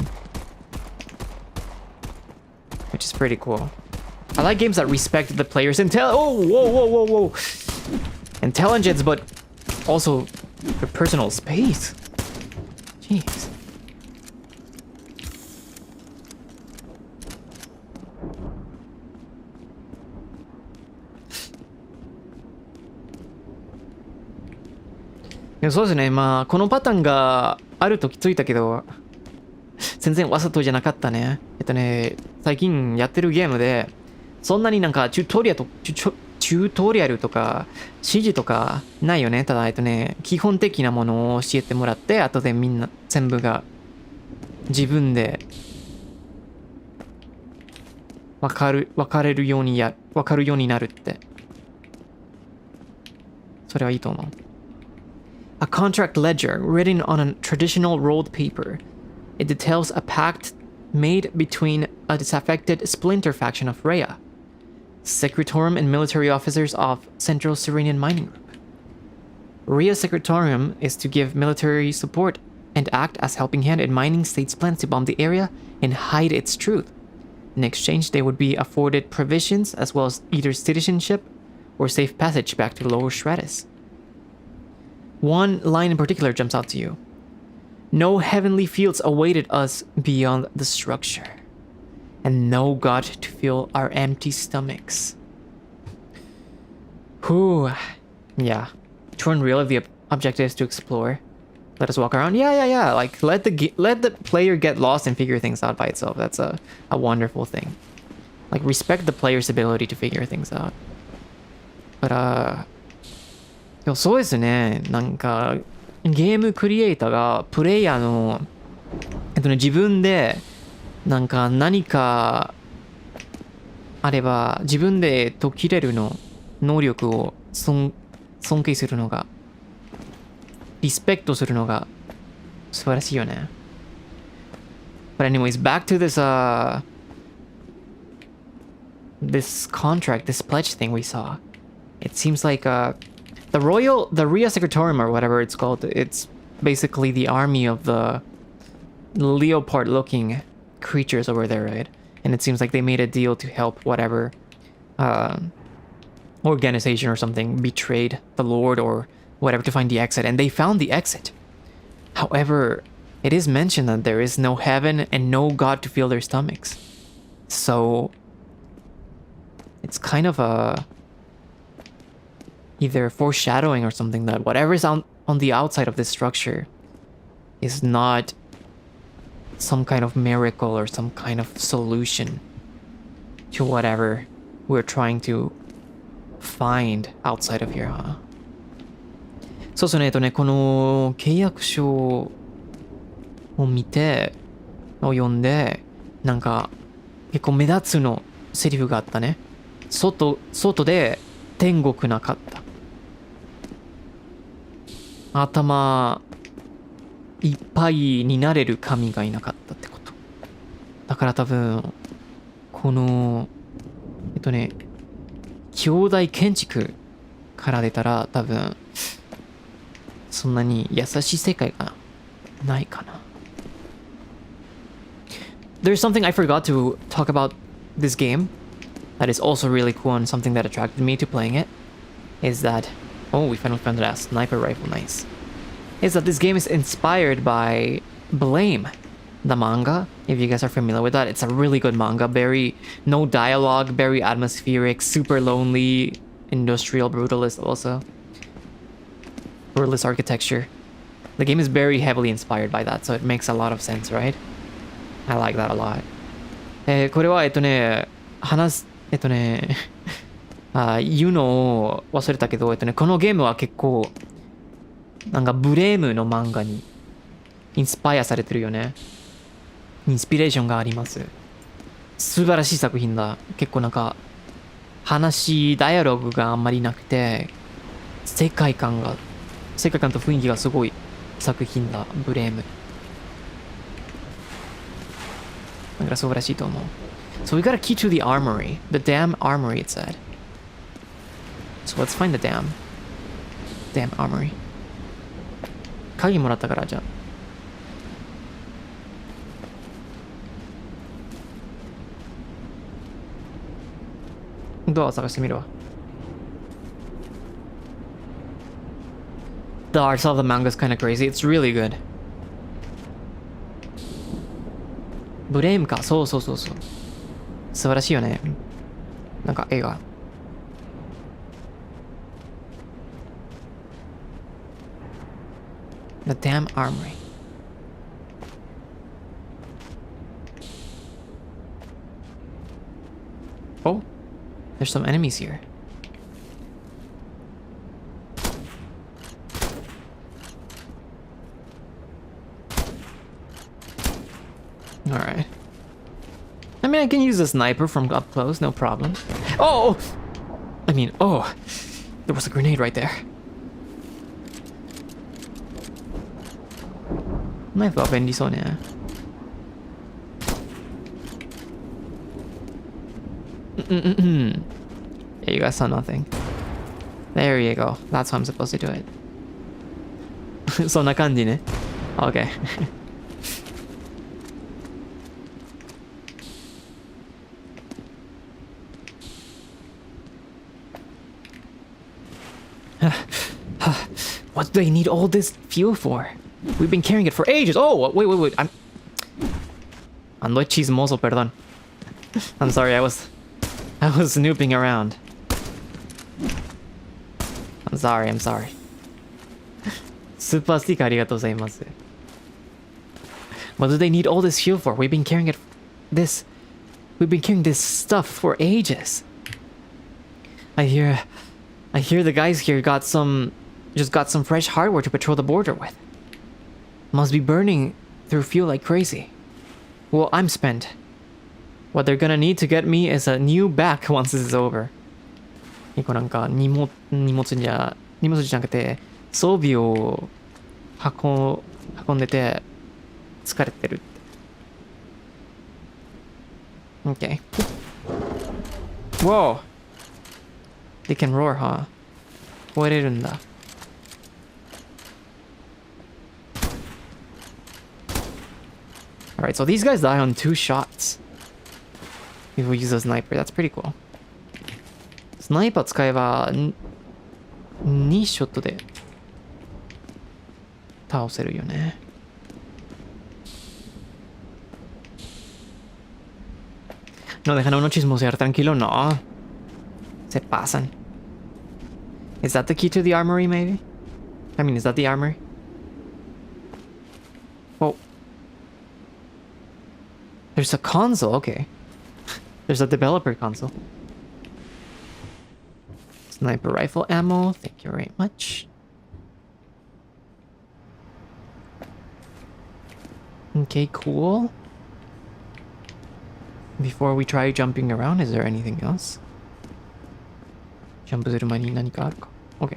Speaker 1: Which is pretty cool. I like games that respect the player's whoa! Intelligence, but also their personal space. Jeez. Yeah, そうですね。まあ、このパターンがあると気づいたけど、全然わざとじゃなかったね。最近やってるゲームで、そんなになんかチュートリアルとか指示とかないよね。ただ基本的なものを教えてもらって、後でみんな全部が自分でわかるようになるって。それはいいと思う。A contract ledger written on a traditional rolled paper. It details a pact made between a disaffected splinter faction of Rhea, Secretorium and military officers of Central Serenian Mining Group. Rhea's Secretorium is to give military support and act as helping hand in mining states' plans to bomb the area and hide its truth. In exchange, they would be afforded provisions as well as either citizenship or safe passage back to Lower Shredis. One line in particular jumps out to you. No heavenly fields awaited us beyond the structure, and no God to fill our empty stomachs. Whew. Yeah. To Unreal, the objective is to explore. Let us walk around. Yeah. Like, let the player get lost and figure things out by itself. That's a wonderful thing. Like, respect the player's ability to figure things out. But, でもそうですね。なんか、ゲームクリエイターがプレイヤーの、自分で、なんか何かあれば、自分で解きれる能力を尊敬するのが、リスペクトするのが素晴らしいよね。But anyways, back to this contract, this pledge thing we saw. It seems like the Rhea Secretorium or whatever it's called, it's basically the army of the leopard-looking creatures over there, right? And it seems like they made a deal to help whatever organization or something betrayed the Lord or whatever to find the exit, and they found the exit. However, it is mentioned that there is no heaven and no God to fill their stomachs. So it's kind of a either foreshadowing or something that whatever's on the outside of this structure is not some kind of miracle or some kind of solution to whatever we're trying to find outside of here, huh? そうですね、この契約書を読んで、なんか結構目立つのセリフがあったね。外で天国なかった。頭いっぱいになれる神がいなかったってこと。だから多分、この、兄弟建築から出たら多分、そんなに優しい世界がないかな。There's something I forgot to talk about this game that is also really cool and something that attracted me to playing it is that we finally found that sniper rifle, nice. Is that this game is inspired by Blame, the manga. If you guys are familiar with that, it's a really good manga. Very no dialogue, very atmospheric, super lonely, industrial brutalist also. Brutalist architecture. The game is very heavily inspired by that, so it makes a lot of sense, right? I like that a lot. これは話す言うのを忘れたけどこのゲームは結構なんかブレームの漫画にインスパイアされてるよね。インスピレーションがあります。素晴らしい作品だ。結構なんかダイアログがあんまりなくて世界観と雰囲気がすごい作品だ。ブレームだから素晴らしいと思う。So we got a key to the armory. The damn armory, it said. So let's find the damn armory. 鍵もらったからじゃあ。ドアを探してみるわ。The art of the manga is kind of crazy. It's really good. ブレームか。そう。素晴らしいよね。なんか映画。The damn armory. Oh, there's some enemies here. Alright. I mean, I can use a sniper from up close, no problem. Oh! There was a grenade right there. Knifeは便利そうね。Yeah, you guys saw nothing. There you go. That's how I'm supposed to do it. そんな感じね。Okay. What do they need all this fuel for? We've been carrying it for ages. Oh, wait. Ando chismoso, perdón. I'm sorry, I was snooping around. I'm sorry. Super stick, arigatou gozaimasu. What do they need all this fuel for? We've been carrying this stuff for ages. I hear the guys here got some fresh hardware to patrol the border with. Must be burning through fuel like crazy. Well, I'm spent. What they're gonna need to get me is a new back once this is over. なんか荷物じゃなくて装備を運んでて疲れてるって。Okay. Whoa. They can roar, huh? 吠えれるんだ。Alright, so these guys die on 2 shots. If we use a sniper, that's pretty cool. スナイパー使えば2ショットで倒せるよね。No dejan a uno chismosear tranquilo, no. Se pasan. Is that the key to the armory, maybe? I mean, is that the armory? Oh. There's a console, okay. There's a developer console. Sniper rifle ammo, thank you very much. Okay, cool. Before we try jumping around, is there anything else? Jump する前に何かあるか? Okay.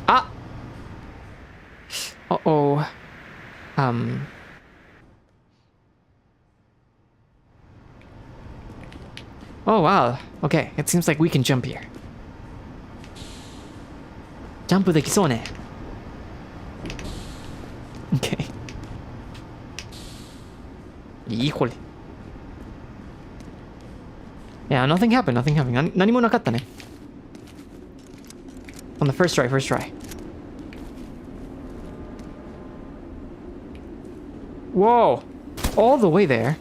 Speaker 1: Ah! Uh-oh. Oh, wow. Okay, it seems like we can jump here. Jump できそうね. Okay. いいこれ. Yeah, nothing happened, nothing happened. 何もなかったね. On the first try, first try. Whoa! All the way there.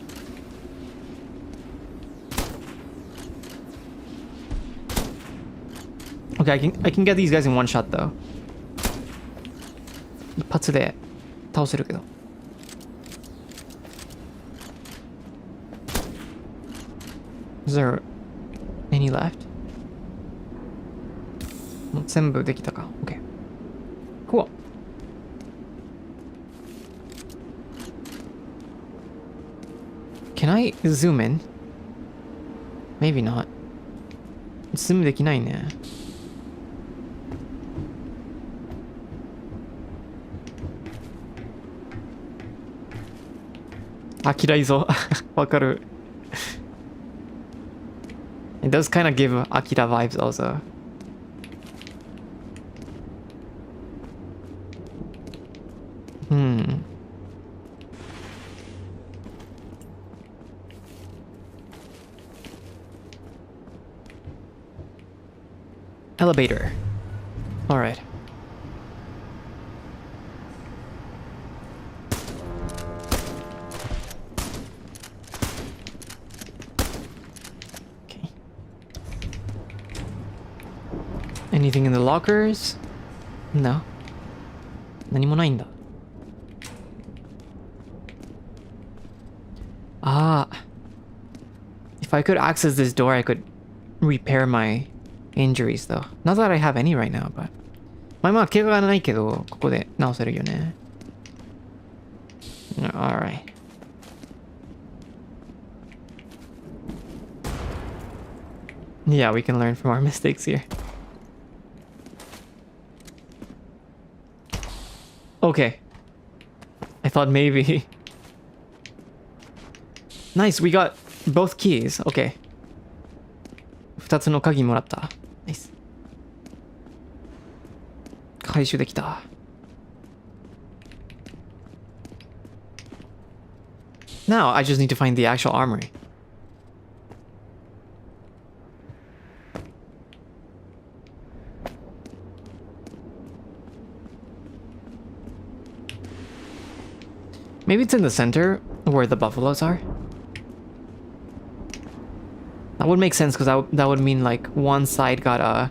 Speaker 1: Okay, I can get these guys in one shot though. 一発で倒せるけど. Is there any left? もう全部できたか. Okay. Cool. Can I zoom in? Maybe not. Zoom できないね. Akira いぞ. わかる. It does kind of give Akira vibes also. Elevator. All right. Okay. Anything in the lockers? No. 何もないんだ. Ah. If I could access this door, I could repair my injuries though. Not that I have any right now, but まあ怪我がないけどここで直せるよね. Alright. Yeah, we can learn from our mistakes here. Okay. I thought maybe. Nice, we got both keys. Okay. 2つの鍵もらった. Nice. 回収できた. Now I just need to find the actual armory. Maybe it's in the center where the buffaloes are. That would make sense because that would mean like one side got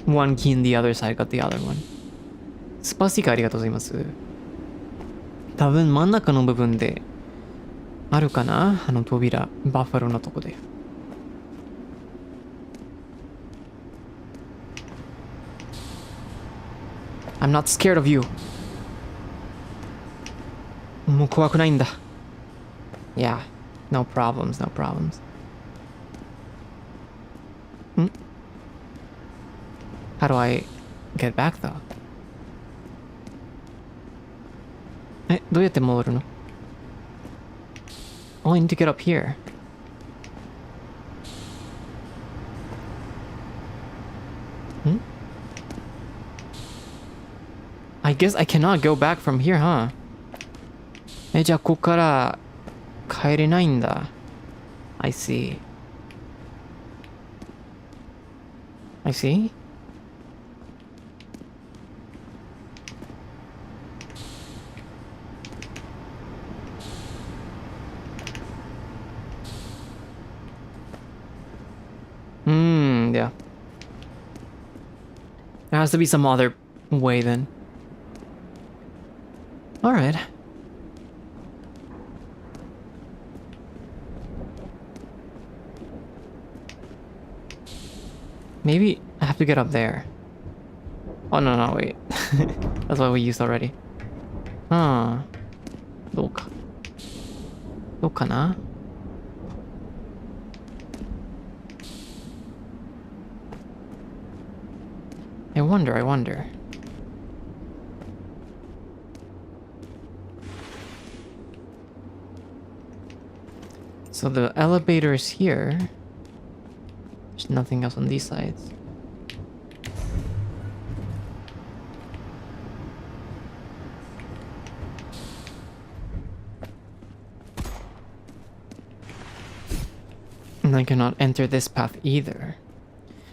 Speaker 1: one key and the other side got the other one. スパスティカありがとうございます。多分真ん中の部分であるかな、あの扉、バッファローのとこで。I'm not scared of you. もう怖くないんだ。Yeah, no problems, no problems. How do I get back though? どうやって戻るの? Oh, I need to get up here. I guess I cannot go back from here, huh? じゃあここから帰れないんだ. I see. I see? Yeah. There has to be some other way then. Alright. Maybe I have to get up there. Oh no, no, wait. That's what we used already. どうか。どうかな? I wonder. So the elevator is here. There's nothing else on these sides. And I cannot enter this path either.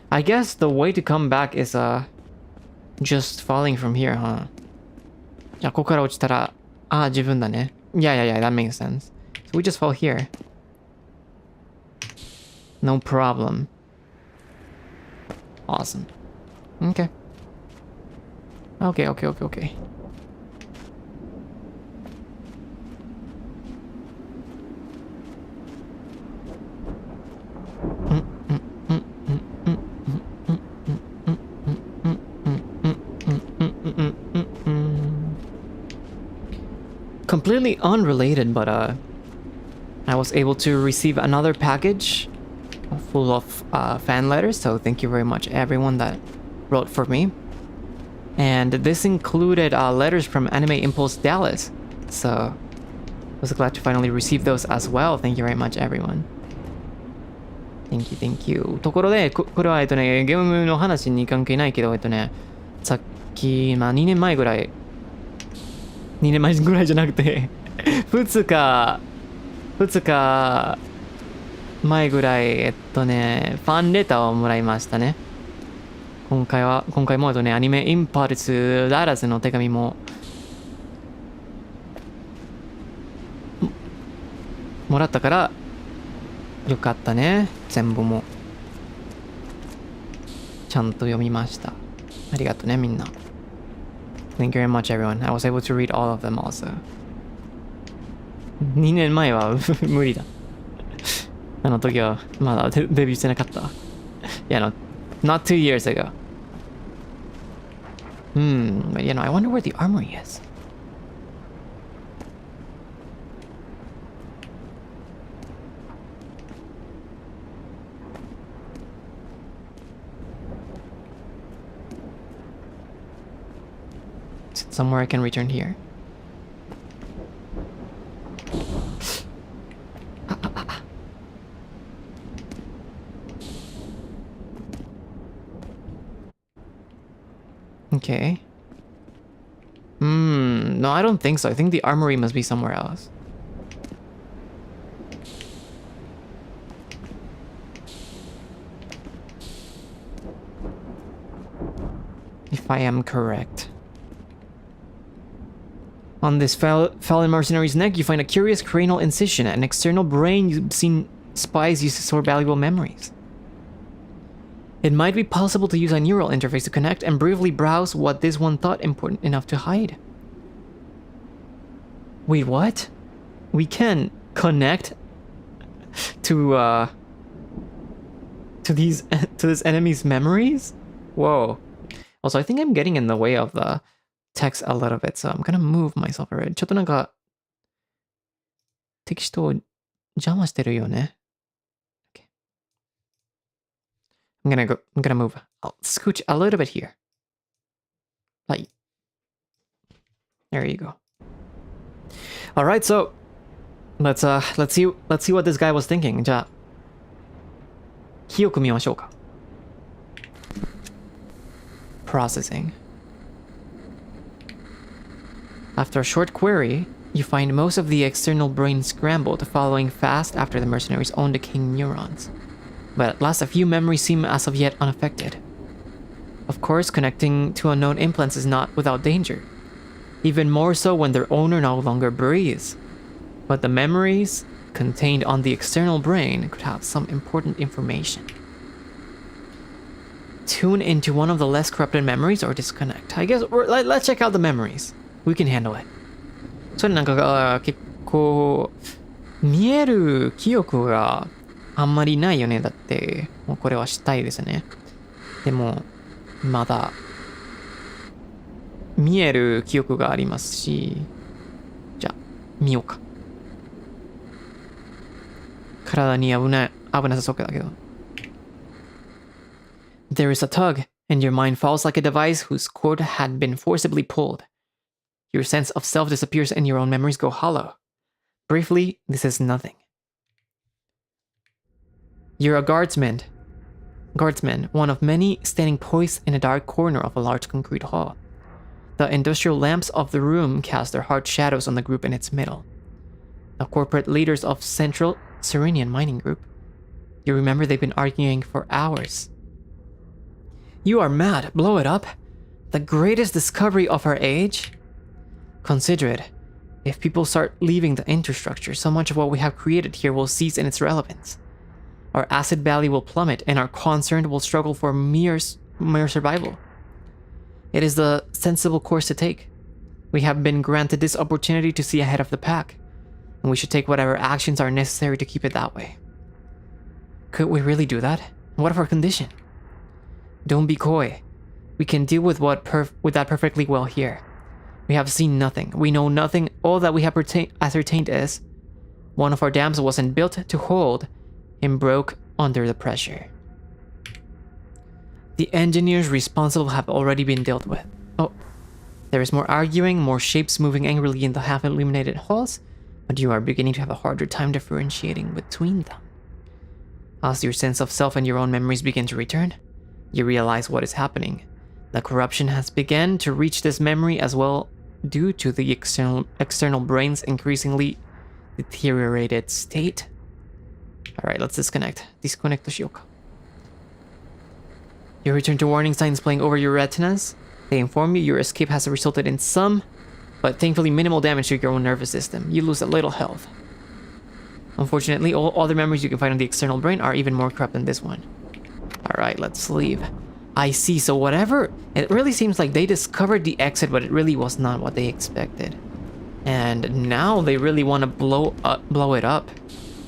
Speaker 1: I guess the way to come back is just falling from here, huh? じゃあここから落ちたら、自分だね。Yeah, that makes sense. So we just fall here. No problem. Awesome. Okay. Okay. Completely unrelated, but I was able to receive another package full of fan letters, so thank you very much everyone that wrote for me. And this included letters from Anime Impulse Dallas, so I was glad to finally receive those as well. Thank you very much everyone. Thank you. ところで、これはゲームの話に関係ないけど、さっき、2年前ぐらいじゃなくて2日前ぐらいファンレターをもらいましたね。今回もアニメインパルスダラスの手紙ももらったからよかったね。全部もちゃんと読みました。ありがとうねみんな。Thank you very much everyone. I was able to read all of them also. 2年前は無理だ。あの時はまだデビューしてなかった。Yeah, not 2 years ago. But I wonder where the armory is. Is it somewhere I can return here? Okay. No, I don't think so. I think the armory must be somewhere else. If I am correct. On this fallen mercenary's neck, you find a curious cranial incision, an external brain you've seen spies use to store valuable memories. It might be possible to use a neural interface to connect and briefly browse what this one thought important enough to hide. Wait, what? We can connect to this enemy's memories? Whoa. Also, I think I'm getting in the way of the text a little bit, so I'm gonna move myself already. ちょっとなんかテキストを邪魔してるよね。I'm gonna move. I'll scooch a little bit here. Like, there you go. All right, so let's see what this guy was thinking. じゃあ記憶見ましょうか。Processing. After a short query, you find most of the external brain scrambled, following fast after the mercenary's own decaying neurons. But at last, a few memories seem as of yet unaffected. Of course, connecting to unknown implants is not without danger. Even more so when their owner no longer breathes. But the memories contained on the external brain could have some important information. Tune into one of the less corrupted memories or disconnect. I guess let's check out the memories. We can handle it. それなんか結構見える記憶があんまりないよね。だってもうこれはしたいですね。でもまだ見える記憶がありますし、じゃあ見ようか。体に危なさそうだけど。There is a tug, and your mind falls like a device whose cord had been forcibly pulled. Your sense of self disappears and your own memories go hollow. Briefly, this is nothing. You're a guardsman. Guardsman, one of many standing poised in a dark corner of a large concrete hall. The industrial lamps of the room cast their hard shadows on the group in its middle. The corporate leaders of Central Serenian Mining Group. You remember they've been arguing for hours. You are mad. Blow it up? The greatest discovery of our age? Consider it. If people start leaving the infrastructure, so much of what we have created here will cease in its relevance. Our asset value will plummet, and our concern will struggle for mere survival. It is the sensible course to take. We have been granted this opportunity to see ahead of the pack, and we should take whatever actions are necessary to keep it that way. Could we really do that? What of our condition? Don't be coy. We can deal with that perfectly well here. We have seen nothing. We know nothing. All that we have ascertained is one of our dams wasn't built to hold and broke under the pressure. The engineers responsible have already been dealt with. Oh, there is more arguing, more shapes moving angrily in the half-illuminated halls, but you are beginning to have a harder time differentiating between them. As your sense of self and your own memories begin to return, you realize what is happening. The corruption has begun to reach this memory as well due to the external brain's increasingly deteriorated state. Alright, let's disconnect. Disconnect to Shioka. You return to warning signs playing over your retinas. They inform you your escape has resulted in some, but thankfully minimal damage to your own nervous system. You lose a little health. Unfortunately, all other memories you can find on the external brain are even more corrupt than this one. Alright, let's leave. I see, so whatever... It really seems like they discovered the exit, but it really was not what they expected. And now they really want to blow it up.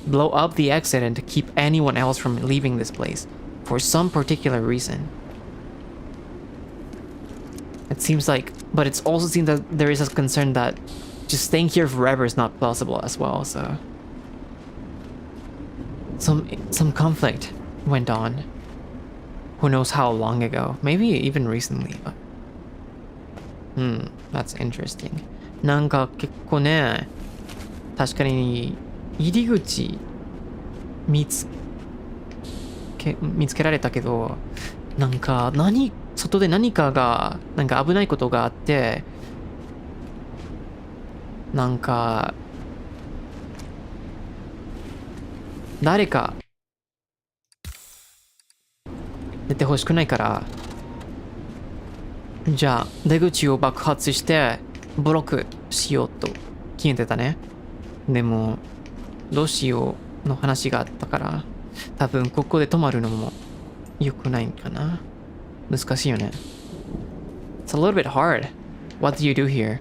Speaker 1: Blow up the exit and to keep anyone else from leaving this place. For some particular reason. It seems like... But it also seems that there is a concern that just staying here forever is not plausible as well, so... Some conflict went on. Who knows how long ago? Maybe even recently, but... that's interesting. なんか結構ね、確かに入り口見つけられたけど、なんか外で何かがなんか危ないことがあって、なんか誰か出てほしくないから、じゃあ出口を爆発してブロックしようと決めてたね。でもどうしようの話があったから、多分ここで止まるのも良くないかな。難しいよね。It's a little bit hard. What do you do here?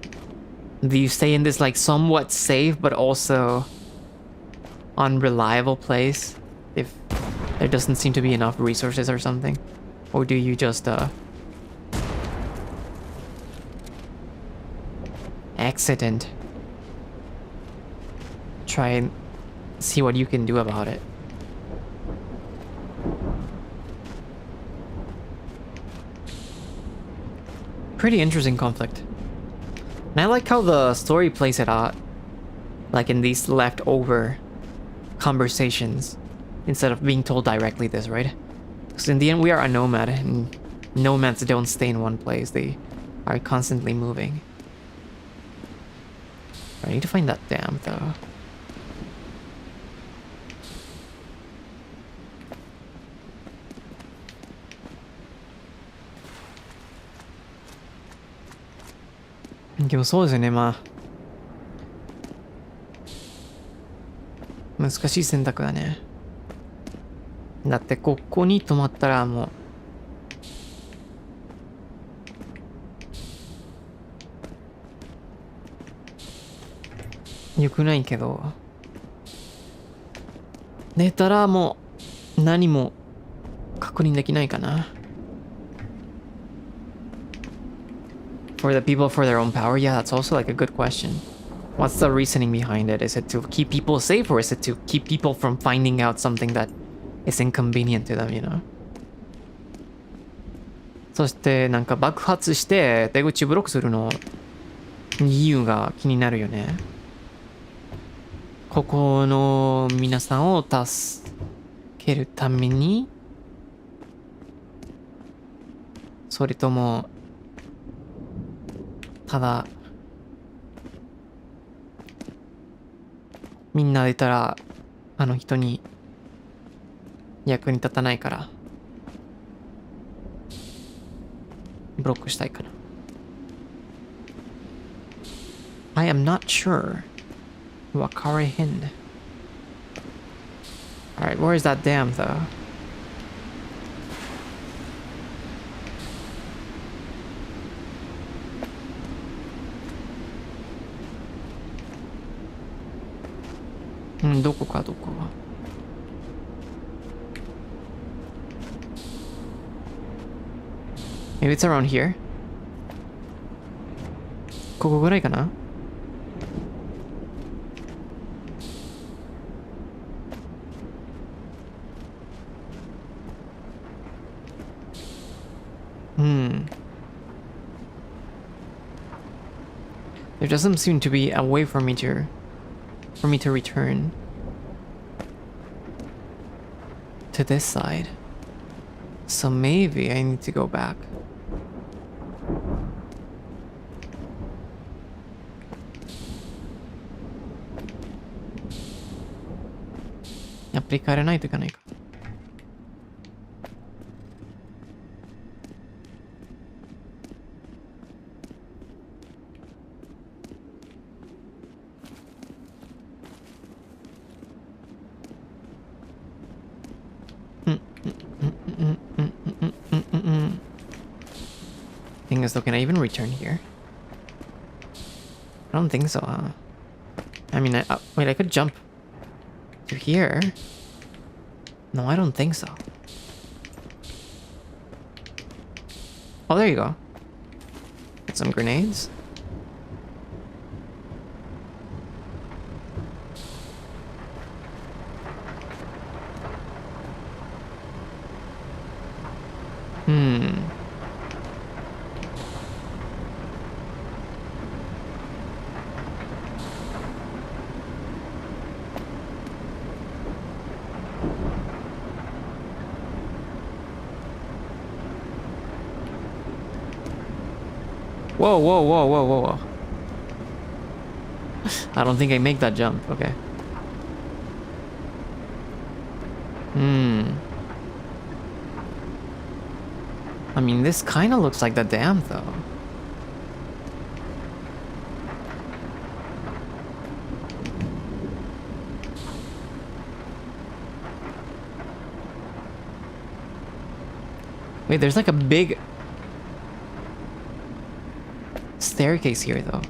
Speaker 1: Do you stay in this like somewhat safe but also unreliable place if there doesn't seem to be enough resources or something? Or do you just exit and try and see what you can do about it? Pretty interesting conflict. And I like how the story plays it out, like in these leftover conversations, instead of being told directly this, right? Because in the end, we are a nomad, and nomads don't stay in one place. They are constantly moving. I need to find that dam, though.でもそうですね、まあ難しい選択だね。だってここに止まったらもう良くないけど、寝たらもう何も確認できないかな。For the people, for their own power? Yeah, that's also like a good question. What's the reasoning behind it? Is it to keep people safe, or is it to keep people from finding out something that is inconvenient to them, you know? そしてなんか爆発して出口ブロックするの理由が気になるよね。ここの皆さんを助けるために、それとも、ただ、みんな出たら、あの人に役に立たないから、ブロックしたいかな。I am not sure. わかれへん。Alright, where is that dam though? Hmm, どこかどこか。Maybe it's around here? ここぐらいかな？There doesn't seem to be a way for me to return to this side. So maybe I need to go back. Applicareないといかないか。Thing is though, can I even return here? I don't think so, huh? I mean, wait, I could jump to here. No, I don't think so. Oh, there you go. Get some grenades. Whoa, whoa, whoa, whoa, whoa, whoa. I don't think I make that jump. Okay. I mean, this kind of looks like the dam, though. Wait, there's like a big staircase here, though.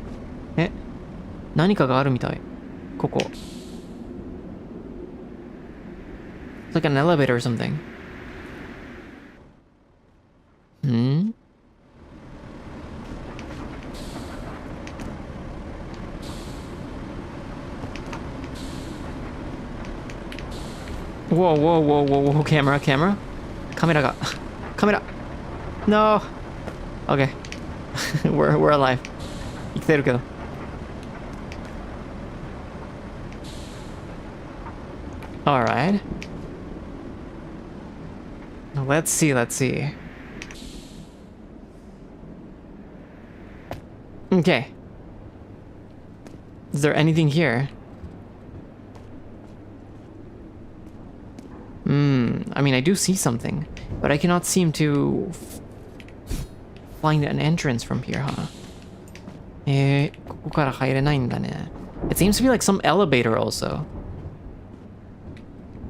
Speaker 1: え、何かがあるみたい。ここ。It's like an elevator or something. Whoa, whoa, whoa, whoa, whoa, camera. カメラが。カメラ No! Okay. we're alive. 生きてるけど。Alright. Let's see. Okay. Is there anything here? I mean, I do see something, but I cannot seem to find an entrance from here, huh? ここから入れないんだね。It seems to be like some elevator also.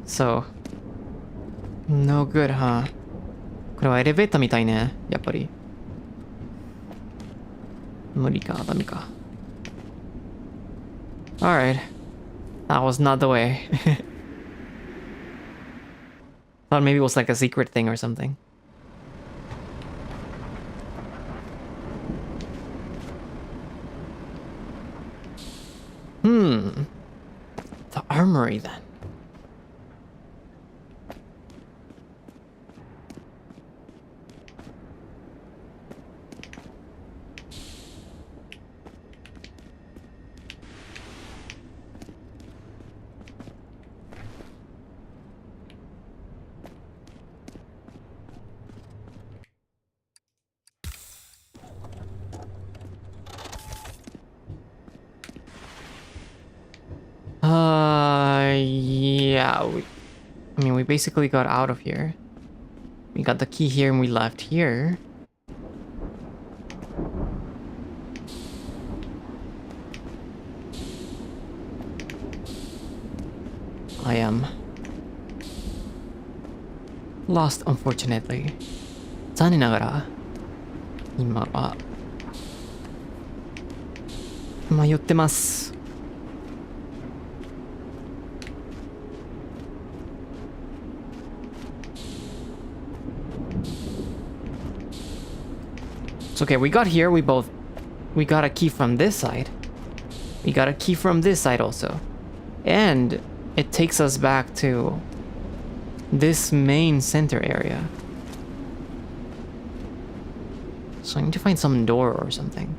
Speaker 1: So, no good, huh? これはエレベーターみたいね、やっぱり。無理か、ダメか。Alright. That was not the way. Thought maybe it was like a secret thing or something. The armory then. I mean, we basically got out of here. We got the key here and we left here. I am lost, unfortunately. 残念ながら、今は迷ってます。It's okay, we got here, we got a key from this side. We got a key from this side also. And it takes us back to this main center area. So I need to find some door or something.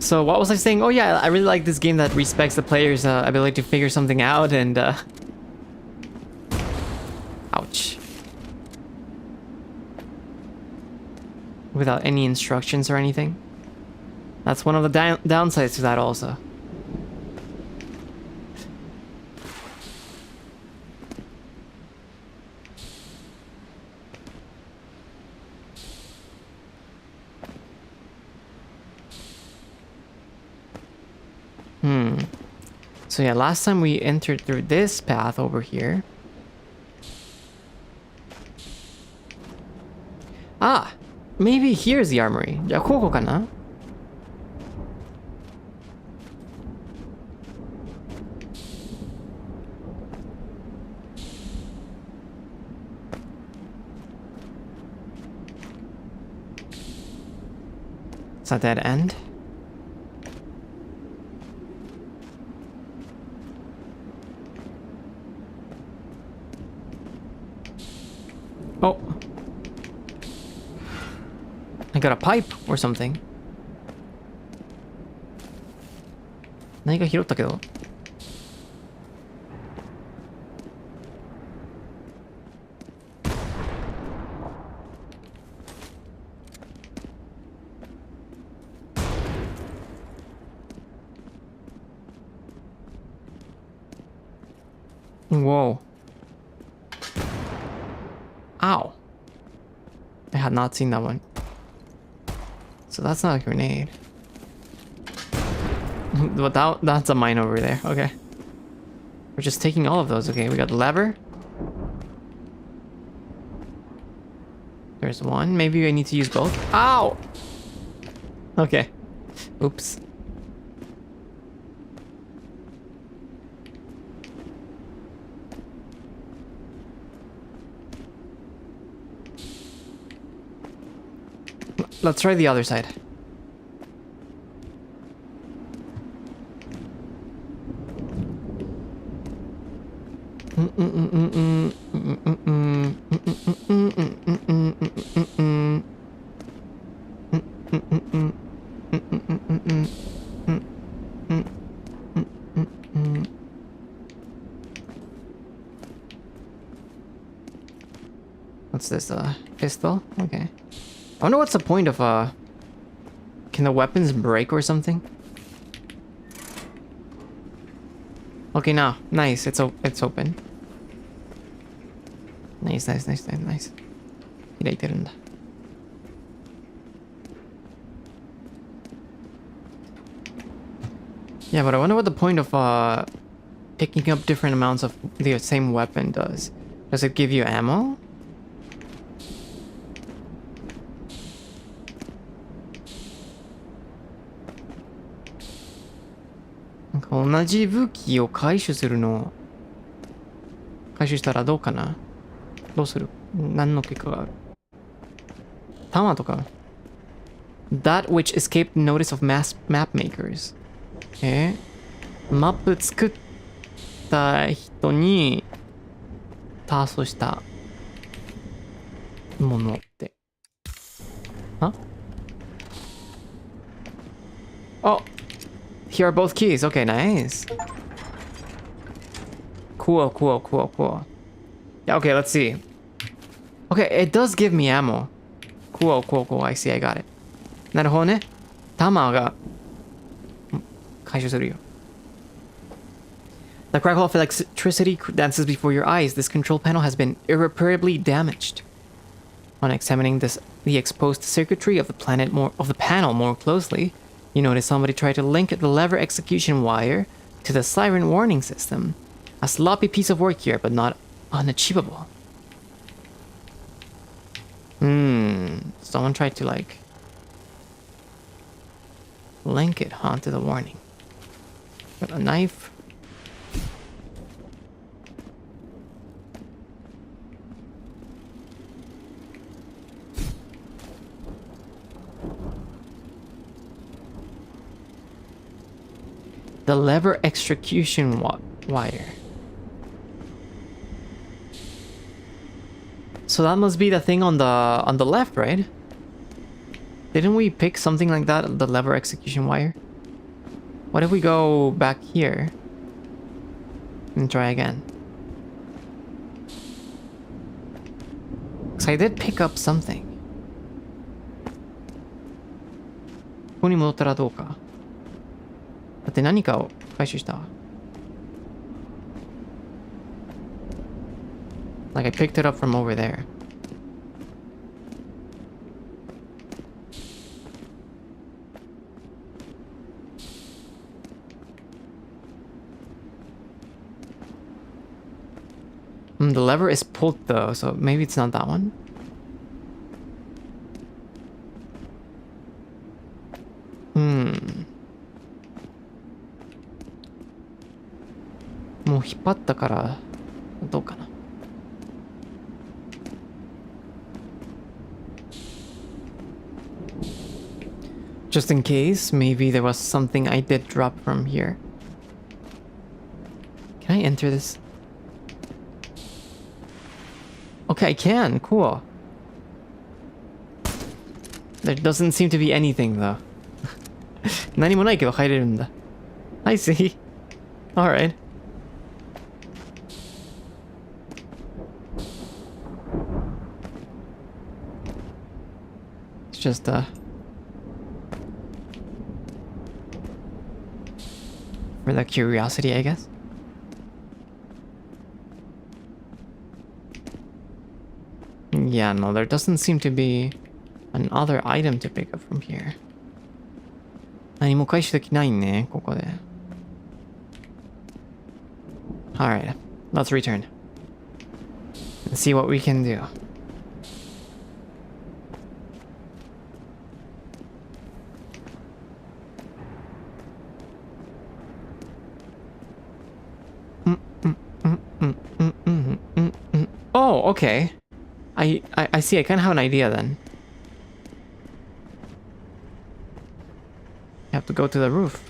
Speaker 1: So what was I saying? Oh yeah, I really like this game that respects the player's ability to figure something out and ouch. Without any instructions or anything. That's one of the downsides to that also. So yeah, last time we entered through this path over here. Ah! Maybe here's the armory. じゃあここかな? Is that dead end? Oh. I got a pipe or something. 何か拾ったけど。Whoa. Ow. I had not seen that one. So that's not a grenade. But that's a mine over there. Okay. We're just taking all of those. Okay, we got the lever. There's one. Maybe I need to use both. Ow! Okay. Oops. Let's try the other side. What's this? Pistol? Okay. I wonder what's the point of can the weapons break or something? Okay, now, nice. It's open. Nice. 開いてるんだ. Yeah, but I wonder what the point of picking up different amounts of the same weapon does. Does it give you ammo? Like 同じ武器を回収するの回収したらどうかな? どうする? 何の結果がある? 弾とか? That which escaped notice of map makers. マップ作った人にターソしたものって。Huh? Oh! Here are both keys. Okay, nice. Cool. Yeah, okay, let's see. Okay, it does give me ammo. Cool, cool, cool. I see, I got it. なるほどね。弾が回収するよ。The crackle of electricity dances before your eyes. This control panel has been irreparably damaged. On examining the exposed circuitry of the panel more closely, you notice somebody tried to link the lever execution wire to the siren warning system. A sloppy piece of work here, but not unachievable. Someone tried to like link it onto the warning. Got a knife. The lever execution wire. So that must be the thing on the left, right? Didn't we pick something like that, the lever execution wire? What if we go back here and try again? Because I did pick up something. ここに戻ったらどうか。だって何かを回収した。Like I picked it up from over there. The lever is pulled though, so maybe it's not that one.もう引っ張ったからどうかな。Just in case, maybe there was something I did drop from here. Can I enter this? Okay, I can. Cool. There doesn't seem to be anything though. 何もないけど入れるんだ。I see. Alright. It's just for the curiosity, I guess. Yeah, no, there doesn't seem to be another item to pick up from here. 何も回収できないね、ここで。Alright, let's return. And see what we can do. Oh, okay. I see. I kind of have an idea then. You have to go to the roof.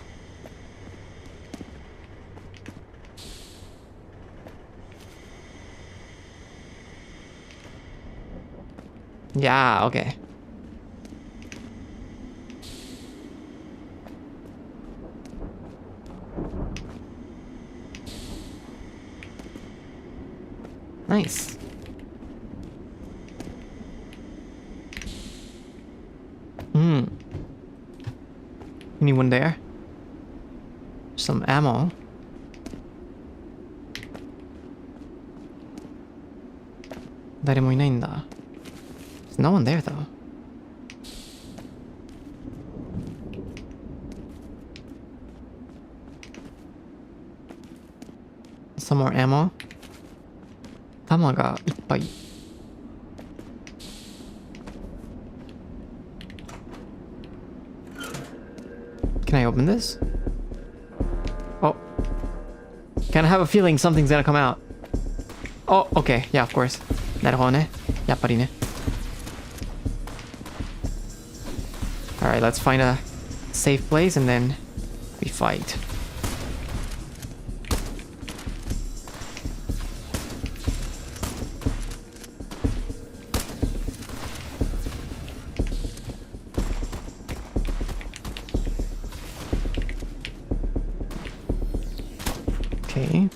Speaker 1: Yeah, okay. Nice. Anyone there? Some ammo. There's no one there though. Some more ammo. 弾がいっぱい。Can I open this? Oh. Kind of have a feeling something's gonna come out. Oh, okay. Yeah, of course. なるほどね。やっぱりね。Alright, let's find a safe place and then we fight. Okay.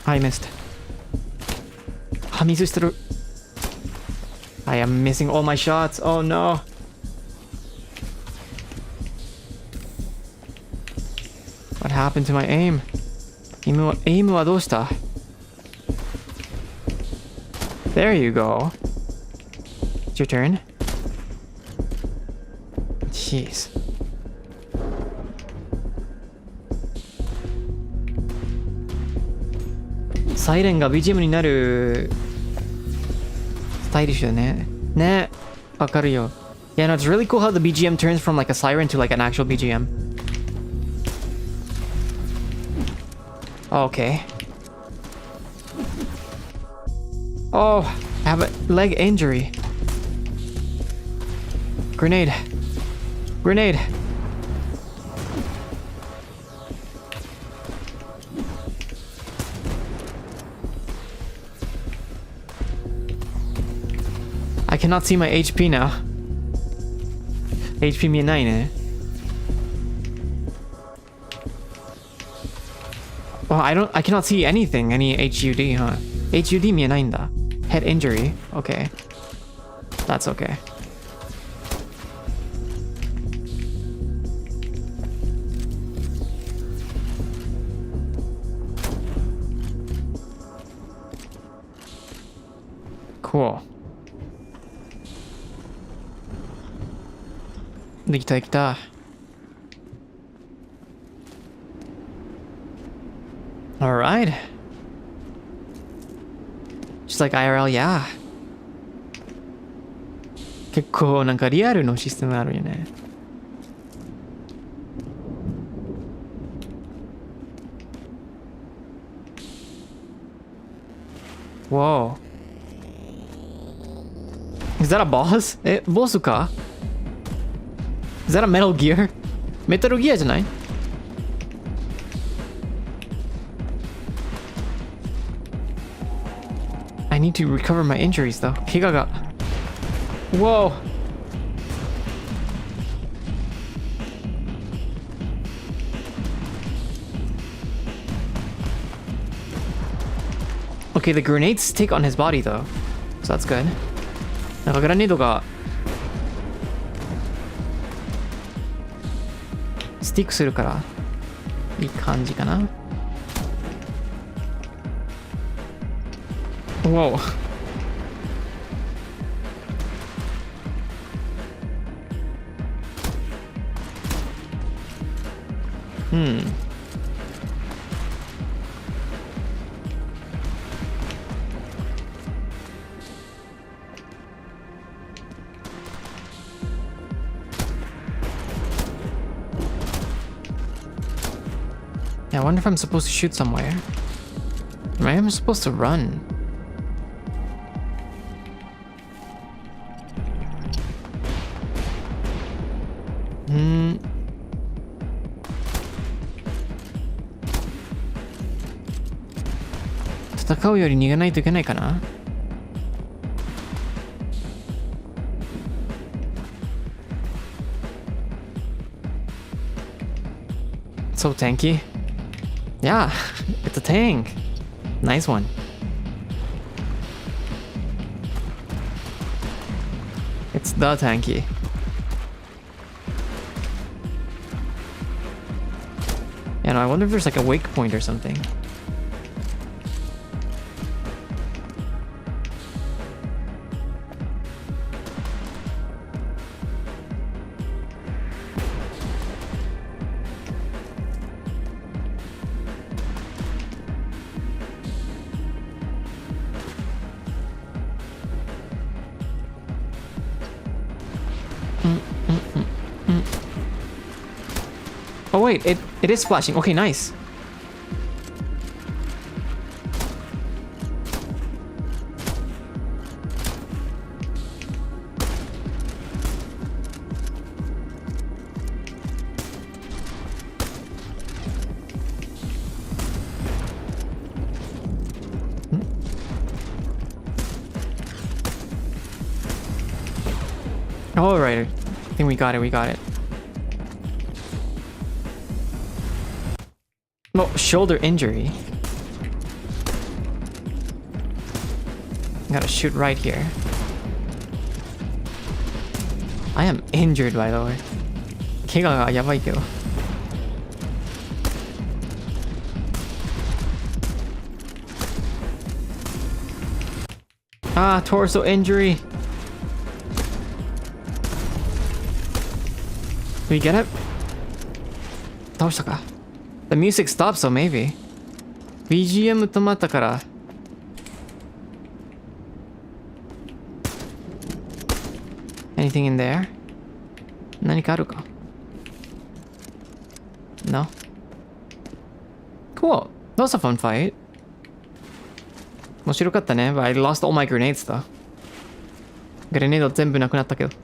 Speaker 1: I missed. あ、ミスしてる。I am missing all my shots. Oh no. What happened to my aim? Aim はどうした? There you go. It's your turn. Jeez. Siren が BGM になるスタイリッシュだね。ね、わかるよ。Yeah, no, it's really cool how the BGM turns from like a siren to like an actual BGM. Okay. Oh, I have a leg injury. Grenade. Grenade. I cannot see my HP now. HP 見えないね。Well, I cannot see anything, any HUD, huh? HUD 見えないんだ。Head injury. Okay. That's okay. Cool. できたできた。Alright. Just like IRL, yeah. 結構なんかリアルのシステムあるよね。Whoa. Is that a boss? え、ボスか? Is that a Metal Gear? メタルギアじゃない? I need to recover my injuries though. 怪我が. Whoa. Okay, the grenades stick on his body though. So that's good. なんかグラネードがスティックするからいい感じかな。Whoa. I wonder if I'm supposed to shoot somewhere. Maybe I'm supposed to run. Hmm. Tatakaw yori niganai to ikenai kana? So tanky. Yeah, it's a tank. Nice one. It's the tanky. Yeah, no, I wonder if there's like a wake point or something. Oh wait, it is splashing. Okay, nice. All right, I think we got it. We got it. Oh, shoulder injury. Gotta shoot right here. I am injured, by the way. 怪我がやばいけど。Ah, torso injury. Did we get it? 倒したか。The music stopped, so maybe. BGM 止まったから。Anything in there? 何かあるか No? Cool. That was a fun fight. 面白かったね。But I lost all my grenades though. グレネード全部なくなったけど。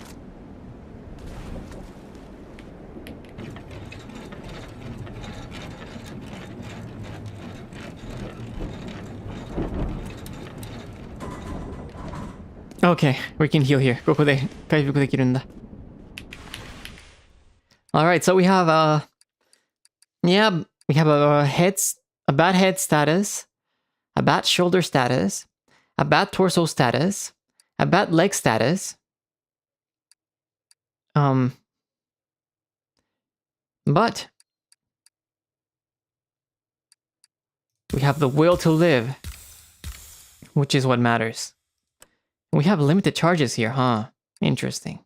Speaker 1: Okay, we can heal here. ここで回復できるんだ。Alright, so we have yeah, we have a bad head status, a bad shoulder status, a bad torso status, a bad leg status. But we have the will to live, which is what matters. We have limited charges here, huh? Interesting.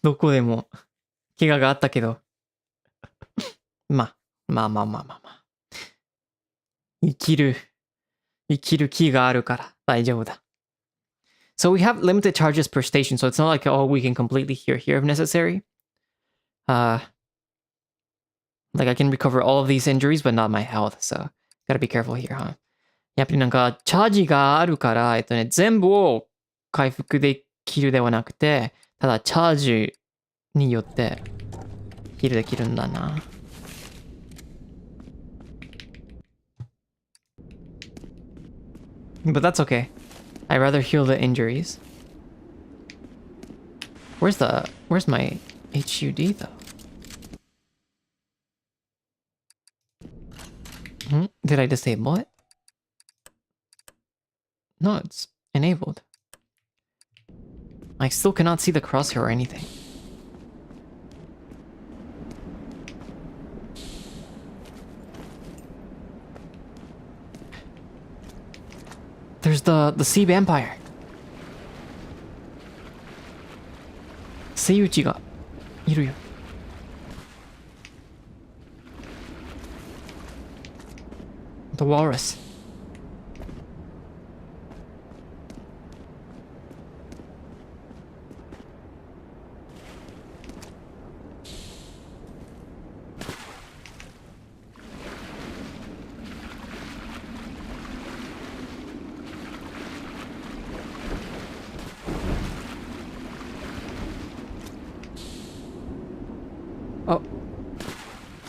Speaker 1: どこでも怪我があったけどまあ生きる気があるから大丈夫だ。So we have limited charges per station, so it's not like, oh, we can completely heal here if necessary. Like I can recover all of these injuries, but not my health, so gotta be careful here, huh? やっぱりなんかチャージがあるから全部を回復できるではなくて、ただチャージによってヒールできるんだな。But that's okay. I'd rather heal the injuries. Where's my HUD though? Did I disable it? No, it's enabled. I still cannot see the crosshair or anything. There's the sea vampire. セイウチがいるよ。The walrus.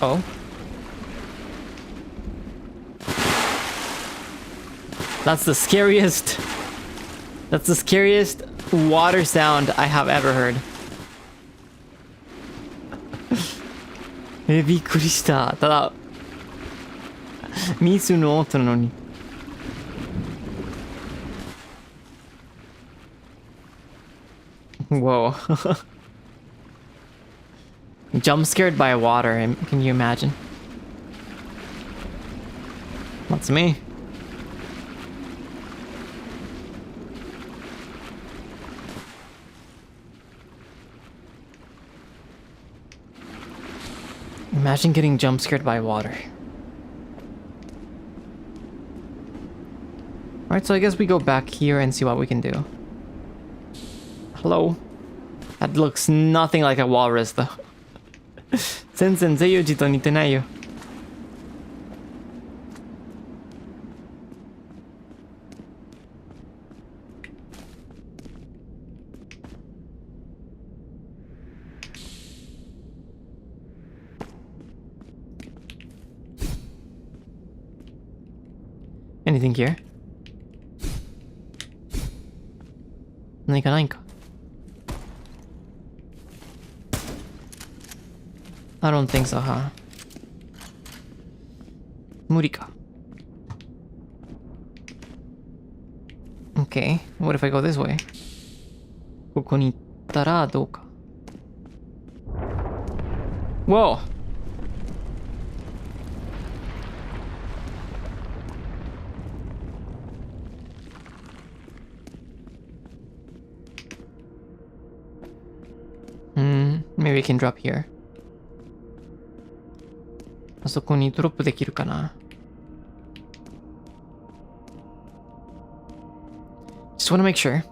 Speaker 1: Oh. That's the scariest water sound I have ever heard. びっくりした。ただ水の音なのに。Whoa. Jump scared by water, can you imagine? That's me. Imagine getting jump scared by water. Alright, so I guess we go back here and see what we can do. Hello? That looks nothing like a walrus though. 全然ゼユジと似てないよ。Anything here? 何かないんか。I don't think so, huh? 無理か。Okay, what if I go this way? ここに行ったらどうか。Whoa! Maybe I can drop here. あそこにドロップできるかな。Just wanna make sure.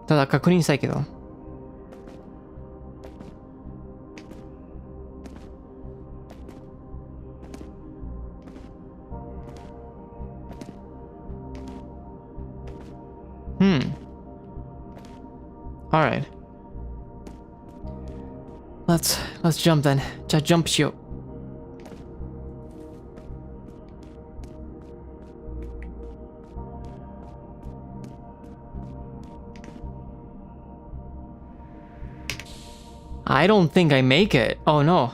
Speaker 1: ただ確認したいけど。Alright. Let's jump then. じゃあ jump しよう。I don't think I make it. Oh no.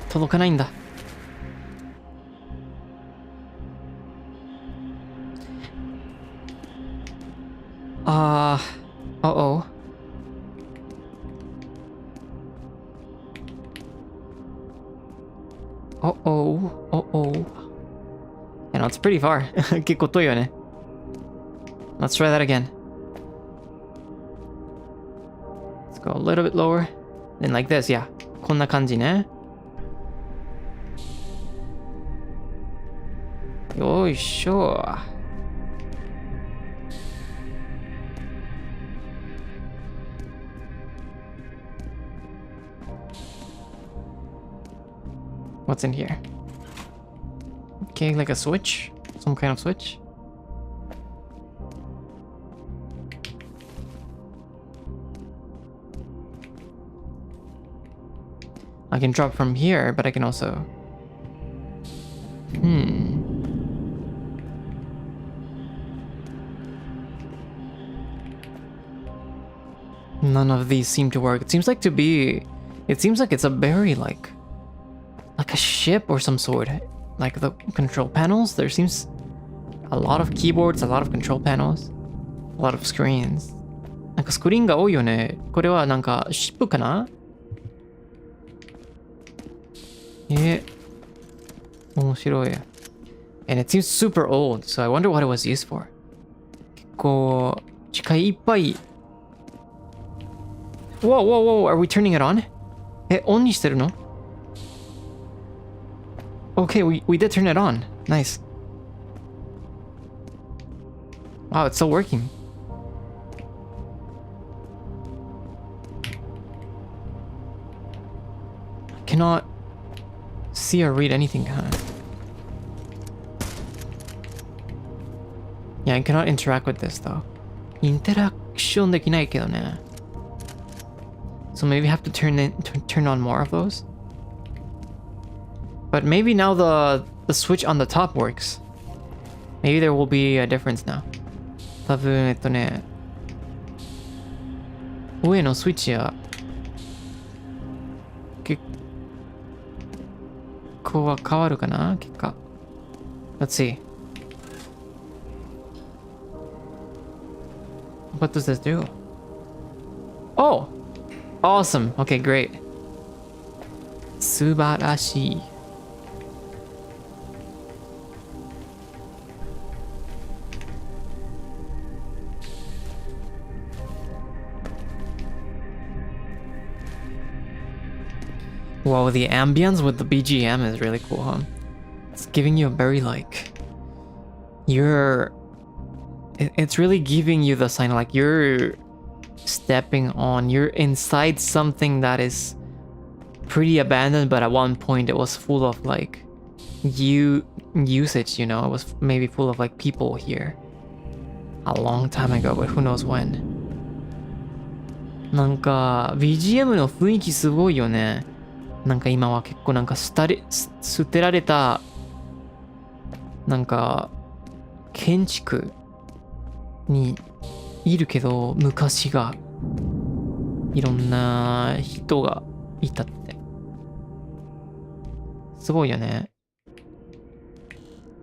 Speaker 1: 届かないんだ。Uh-oh. Uh-oh. You know, it's pretty far. 結構遠いよね。Let's try that again. Let's go a little bit lower. Then like this, yeah. こんな感じね。よいしょ。What's in here? Okay, like a switch? Some kind of switch? I can drop from here, but I can also... None of these seem to work. It seems like it's a very like a ship or some sort. Like the control panels, there seems a lot of keyboards, a lot of control panels, a lot of screens. なんかスクリーンが多いよね。これはなんかシップかな？面白い。And it seems super old, so I wonder what it was used for. 結構視界いっぱい。Whoa, are we turning it on? オンにしてるの？ Okay, we did turn it on. Nice. Wow, it's still working. I cannot see or read anything, huh? Yeah, I cannot interact with this though. インタラクションできないけどね。So maybe I have to turn on more of those. But maybe now the switch on the top works. Maybe there will be a difference now. 多分上のスイッチは結構は変わるかな結果。Let's see. What does this do? Oh! Awesome. Okay, great. 素晴らしい。Wow, the ambience with the BGM is really cool, huh? It's giving you a very like... It's really giving you the sign like you're stepping on, you're inside something that is pretty abandoned, but at one point it was full of like usage, you know? It was maybe full of like people here a long time ago, but who knows when. なんか BGM の雰囲気すごいよね。なんか今は結構なんか捨てられたなんか建築にいるけど昔がいろんな人がいたってすごいよね。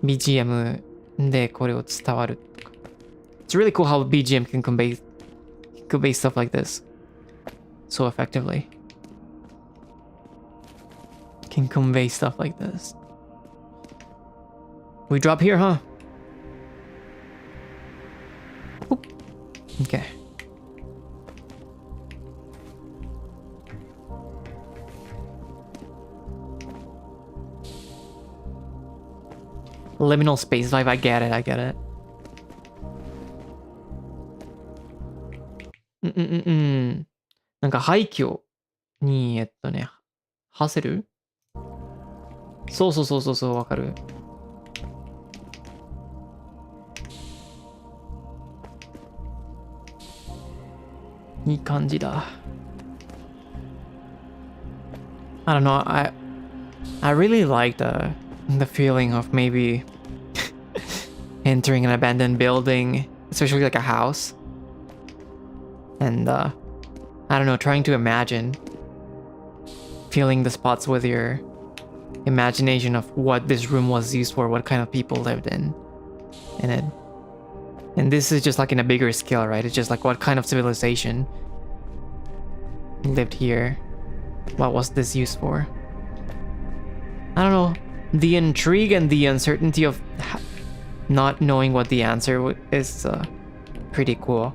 Speaker 1: BGM でこれを伝わるとか。It's really cool how BGM can convey stuff like this so effectively. Can convey stuff like this. We drop here, huh? Oop. Okay. Liminal space vibe, I get it, I get it. Mm-mm-mm-mm. なんか廃墟に、ハセル？そうそうそうそうそう、わかる。いい感じだ。I don't know, I really like the feeling of maybe entering an abandoned building, especially like a house. And I don't know, trying to imagine filling the spots with your imagination of what this room was used for, what kind of people lived in it. And this is just like in a bigger scale, right? It's just like what kind of civilization lived here. What was this used for? I don't know. The intrigue and the uncertainty of not knowing what the answer is pretty cool.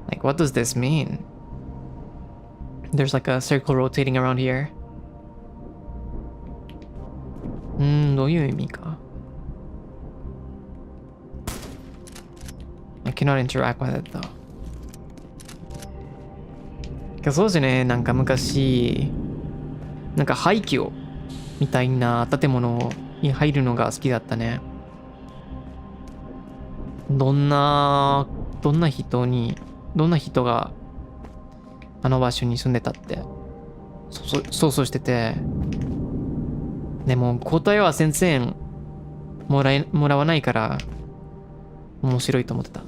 Speaker 1: Like, what does this mean? There's like a circle rotating around here. どういう意味か? I cannot interact with it though. そうですね、なんか昔、なんか廃墟みたいな建物に入るのが好きだったね。どんな人があの場所に住んでたって想像してて、でも答えは全然もらわないから面白いと思ってた。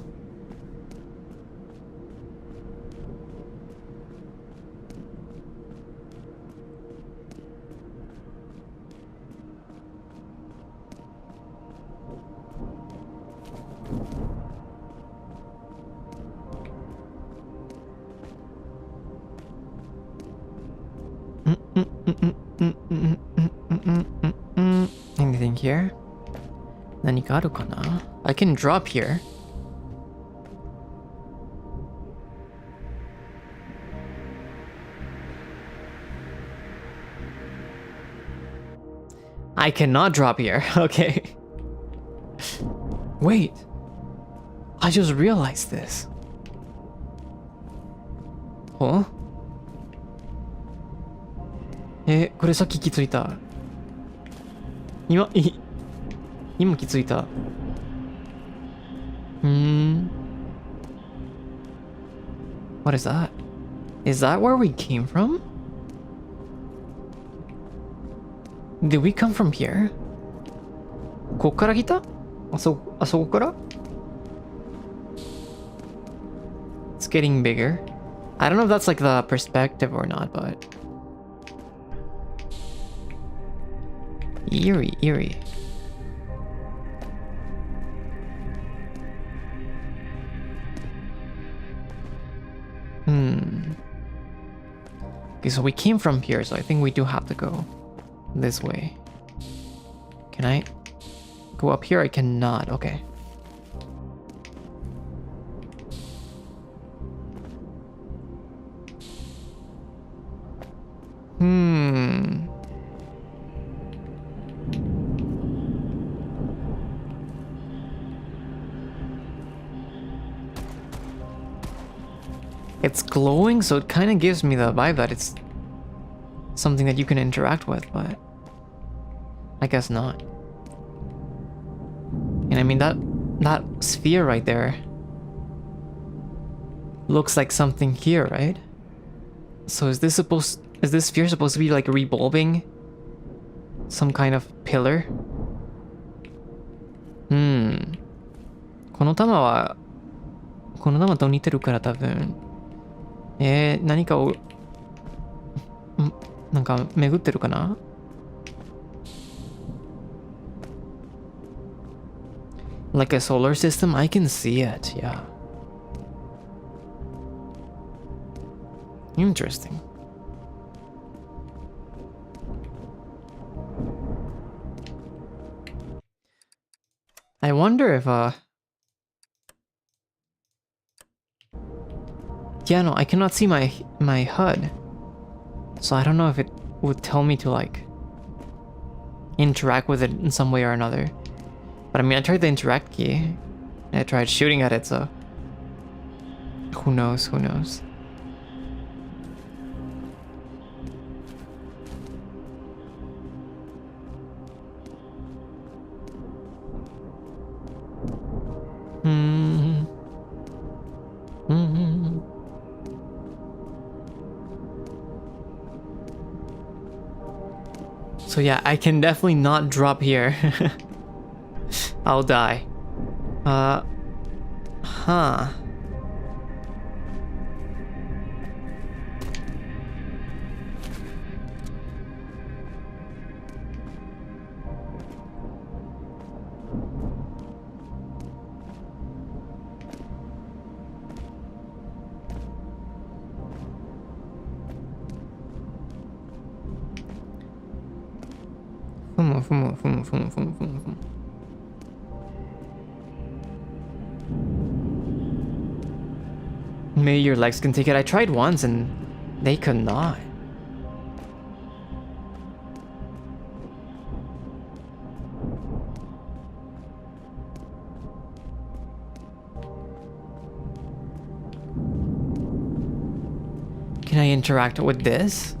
Speaker 1: Anything here? 何かあるかな? I can drop here. I cannot drop here. Okay. Wait. I just realized this. Huh? これさっき気づいた。今気づいた。What is that? Is that where we came from? Did we come from here? こっから来た？あそこから？ It's getting bigger. I don't know if that's like the perspective or not, but eerie. Okay, so we came from here, so I think we do have to go this way. Can I go up here? I cannot. Okay. It's glowing, so it kind of gives me the vibe that it's something that you can interact with, but I guess not. And I mean, that sphere right there looks like something here, right? So is this sphere supposed to be like revolving some kind of pillar? この玉と似てるから多分何かをなんか巡ってるかな? Like a solar system? I can see it, yeah. Interesting. I wonder if, yeah, no, I cannot see my HUD. So I don't know if it would tell me to, like, interact with it in some way or another. But I mean, I tried the interact key. And I tried shooting at it, so... Who knows, who knows. So yeah, I can definitely not drop here. I'll die. Huh. Maybe your legs can take it. I tried once and they could not. Can I interact with this?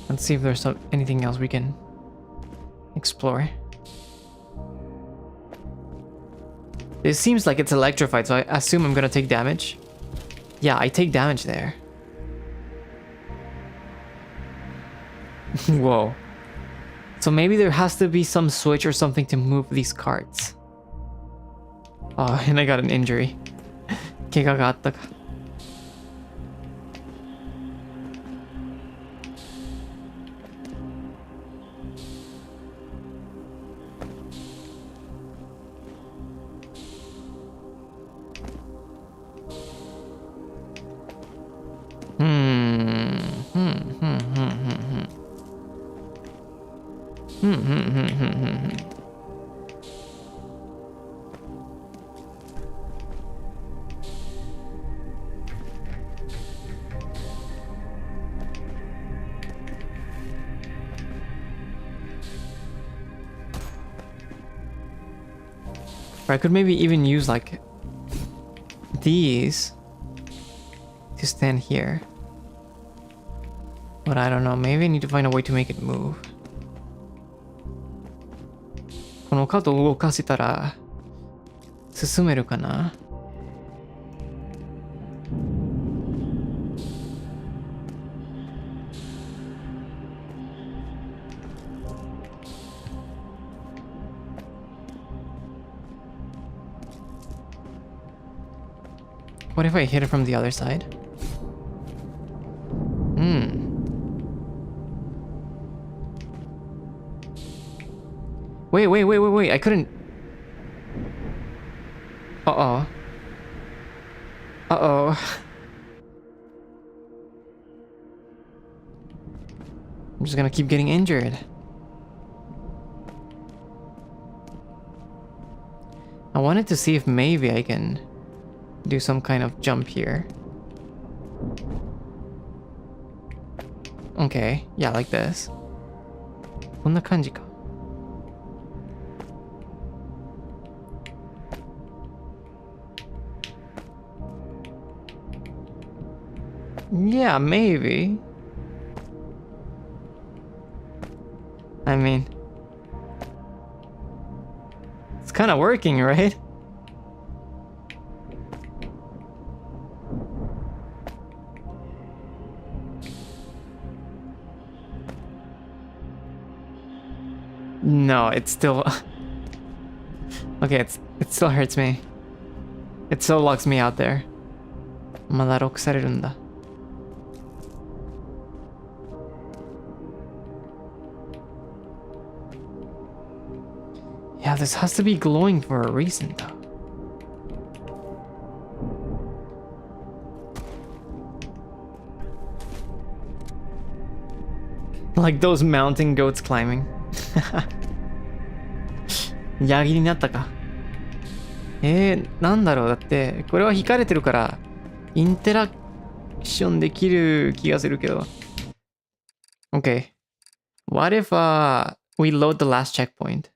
Speaker 1: Let's see if there's anything else we can explore. It seems like it's electrified, so I assume I'm gonna take damage. Yeah, I take damage there. Whoa. So maybe there has to be some switch or something to move these carts. Oh, and I got an injury. 怪我があったか。Or I could maybe even use like these to stand here. But I don't know, maybe I need to find a way to make it move. このカートを動かせたら進めるかな? What if I hit it from the other side? Wait, I couldn't... Uh-oh. I'm just gonna keep getting injured. I wanted to see if maybe I can do some kind of jump here. Okay, yeah, like this. こんな感じか. Yeah, maybe. I mean, kind of working, right? No, it's still... Okay, it still hurts me. It still locks me out there. まだロックされるんだ。Yeah, this has to be glowing for a reason, though. Like those mountain goats climbing. ヤギになったか。なんだろう。だって、これは引かれてるから、インテラクションできる気がするけど。Okay. What if, we load the last checkpoint?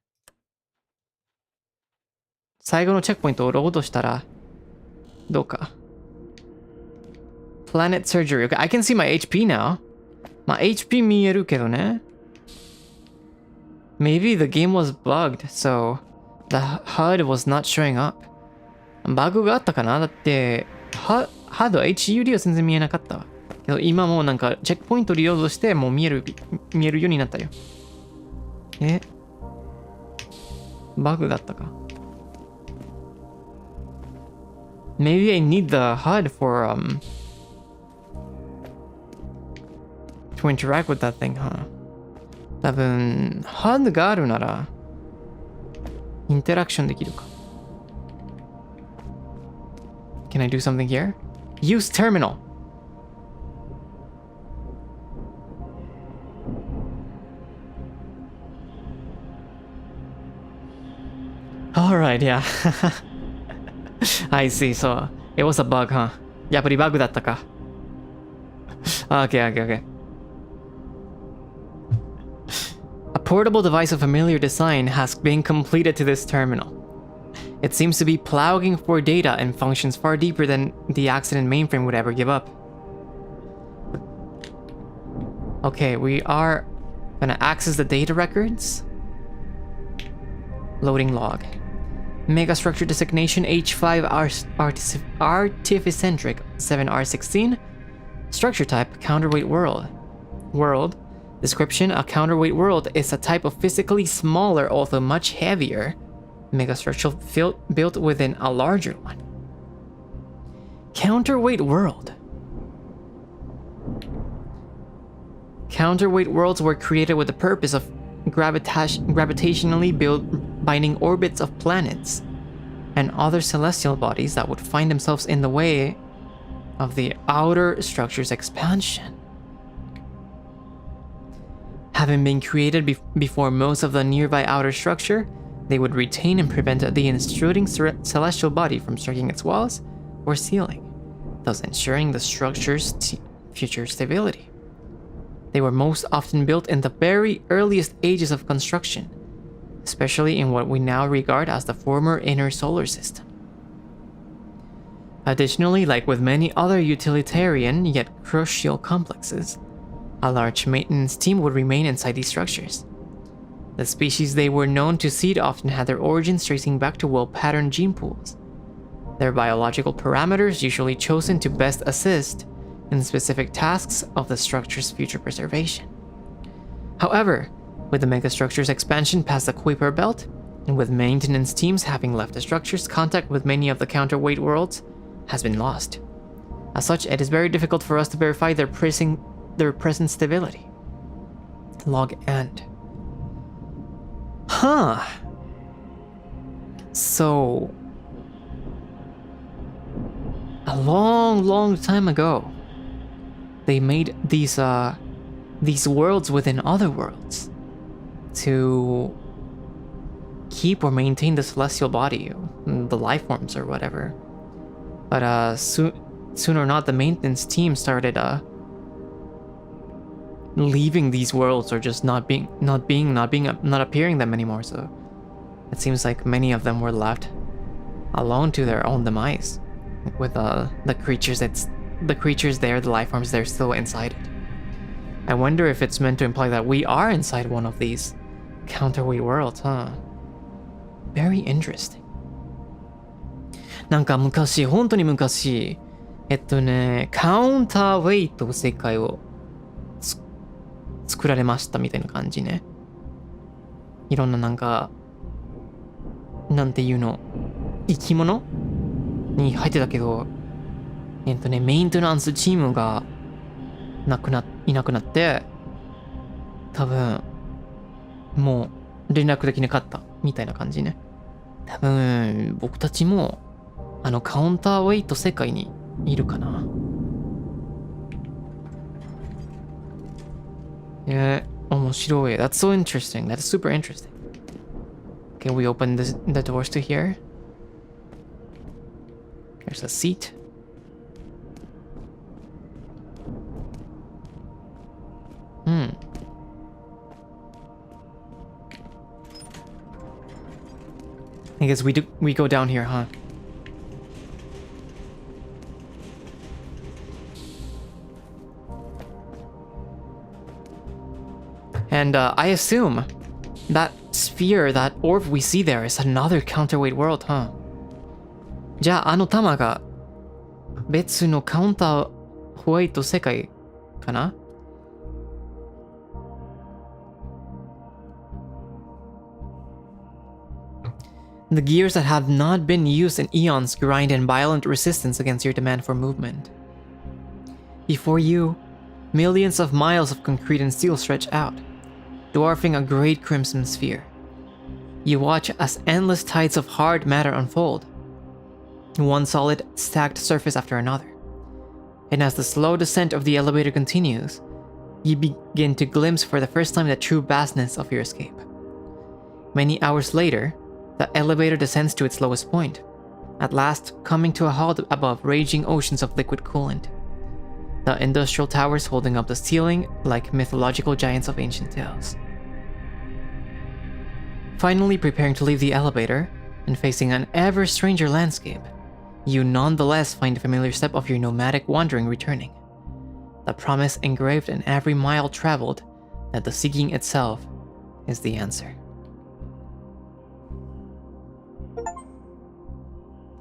Speaker 1: 最後のチェックポイントをロードしたら、どうか。Planet Surgery. Okay, I can see my HP now. まあ、HP 見えるけどね。Maybe the game was bugged, so the HUD was not showing up. バグがあったかな。だって、HUD は HUD は全然見えなかったわ。けど今もうなんかチェックポイント利用してもう見えるようになったよ。バグだったか。Maybe I need the HUD for to interact with that thing, huh? 多分 HUD があるならインタラクションできるか。Can I do something here? Use terminal. Alright, yeah. I see, so it was a bug, huh? やっぱりバグだったか。Okay. A portable device of familiar design has been completed to this terminal. It seems to be plowing for data and functions far deeper than the accident mainframe would ever give up. Okay, we are gonna access the data records. Loading log. Megastructure designation H5 Artificentric 7R16. Structure type counterweight world. World. Description: a counterweight world is a type of physically smaller, although much heavier, megastructure built within a larger one. Counterweight world. Counterweight worlds were created with the purpose of gravitationally binding orbits of planets and other celestial bodies that would find themselves in the way of the outer structure's expansion. Having been created before most of the nearby outer structure, they would retain and prevent the intruding celestial body from striking its walls or ceiling, thus ensuring the structure's future stability. They were most often built in the very earliest ages of construction, especially in what we now regard as the former inner solar system. Additionally, like with many other utilitarian yet crucial complexes, a large maintenance team would remain inside these structures. The species they were known to seed often had their origins tracing back to well-patterned gene pools, their biological parameters usually chosen to best assist in specific tasks of the structure's future preservation. However, with the megastructure's expansion past the Kuiper Belt, and with maintenance teams having left the structures, contact with many of the counterweight worlds has been lost. As such, it is very difficult for us to verify their present stability. Log end. Huh. So, a long time ago, they made these worlds within other worlds to keep or maintain the celestial body, the life forms or whatever. But soon or not, the maintenance team started leaving these worlds or just not appearing them anymore. So it seems like many of them were left alone to their own demise, with the creatures there, the life forms there still inside it. I wonder if it's meant to imply that we are inside one of these counterweight worlds, huh? Very interesting. なんか昔、本当に昔、カウンターウェイト世界を作られましたみたいな感じね。いろんななんか、なんていうの、生き物に入ってたけど、メインテナンスチームがいなくなって、多分、もう連絡できなかったみたいな感じね。多分、僕たちも、カウンターウェイト世界にいるかな。面白い。That's so interesting. That's super interesting. Can we open the doors to here? There's a seat. I guess we go down here, huh? And I assume that sphere, that orb we see there is another counterweight world, huh? じゃあ玉が別のカウンターホワイト世界かな? The gears that have not been used in eons grind in violent resistance against your demand for movement. Before you, millions of miles of concrete and steel stretch out, dwarfing a great crimson sphere. You watch as endless tides of hard matter unfold, one solid, stacked surface after another. And as the slow descent of the elevator continues, you begin to glimpse for the first time the true vastness of your escape. Many hours later, the elevator descends to its lowest point, at last coming to a halt above raging oceans of liquid coolant. The industrial towers holding up the ceiling like mythological giants of ancient tales. Finally preparing to leave the elevator, and facing an ever stranger landscape, you nonetheless find the familiar step of your nomadic wandering returning. The promise engraved in every mile traveled that the seeking itself is the answer.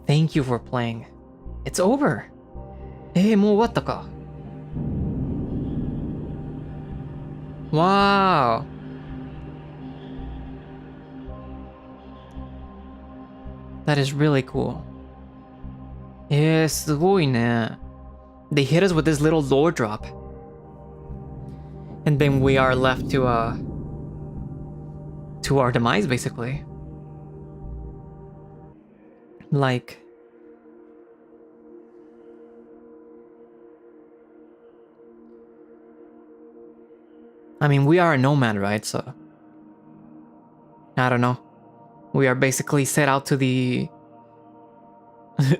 Speaker 1: Thank you for playing. It's over. もう終わったか。Wow. That is really cool. すごいね。They hit us with this little lore drop. And then we are left to our demise, basically. Like... I mean, we are a nomad, right? So... I don't know. We are basically set out to the...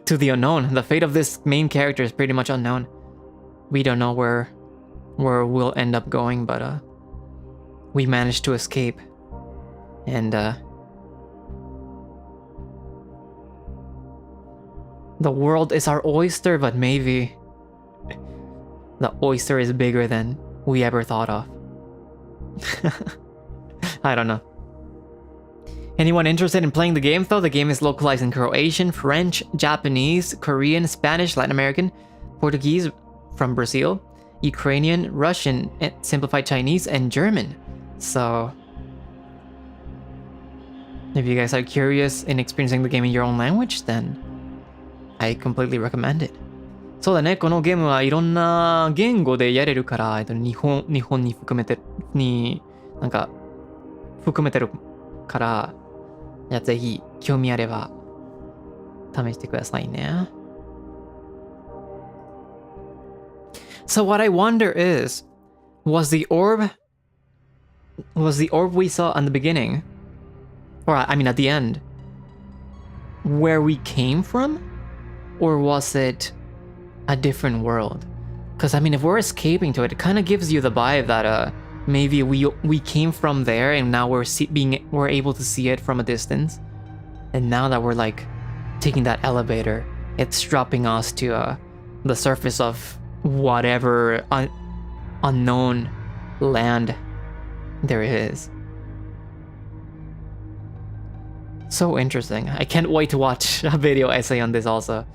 Speaker 1: to the unknown. The fate of this main character is pretty much unknown. We don't know where we'll end up going, but we managed to escape. And the world is our oyster, but maybe the oyster is bigger than we ever thought of. I don't know. Anyone interested in playing the game though? The game is localized in Croatian, French, Japanese, Korean, Spanish, Latin American, Portuguese from Brazil, Ukrainian, Russian, simplified Chinese, and German. So, if you guys are curious in experiencing the game in your own language, then I completely recommend it. そうだね、このゲームはいろんな言語でやれるから、日本に含めてるから、じゃあぜひ興味あれば試してくださいね。So what I wonder is, was the orb we saw in the beginning, or I mean at the end, where we came from? Or was it a different world? Because I mean, if we're escaping to it, it kind of gives you the vibe that maybe we came from there and now we're able to see it from a distance. And now that we're like taking that elevator, it's dropping us to the surface of whatever unknown land there is. So interesting. I can't wait to watch a video essay on this also.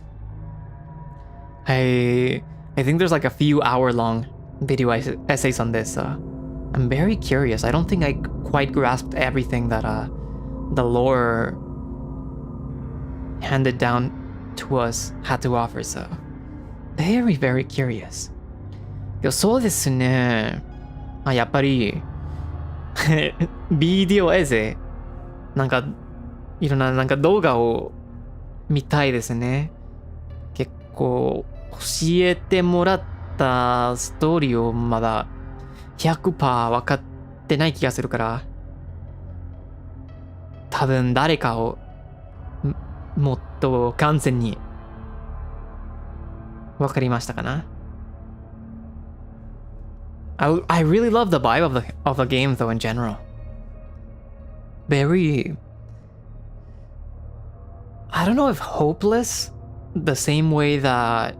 Speaker 1: I think there's like a few hour-long video essays on this. I'm very curious. I don't think I quite grasped everything that the lore handed down to us had to offer, so very, very curious. そうですね。やっぱりビデオエッセイなんかいろんななんか動画を見たいですね。結構教えてもらったストーリーをまだ 100% 分かってない気がするから、多分誰かをもっと完全に分かりましたかな。I really love the vibe of the game though in general. Very, I don't know if hopeless, the same way that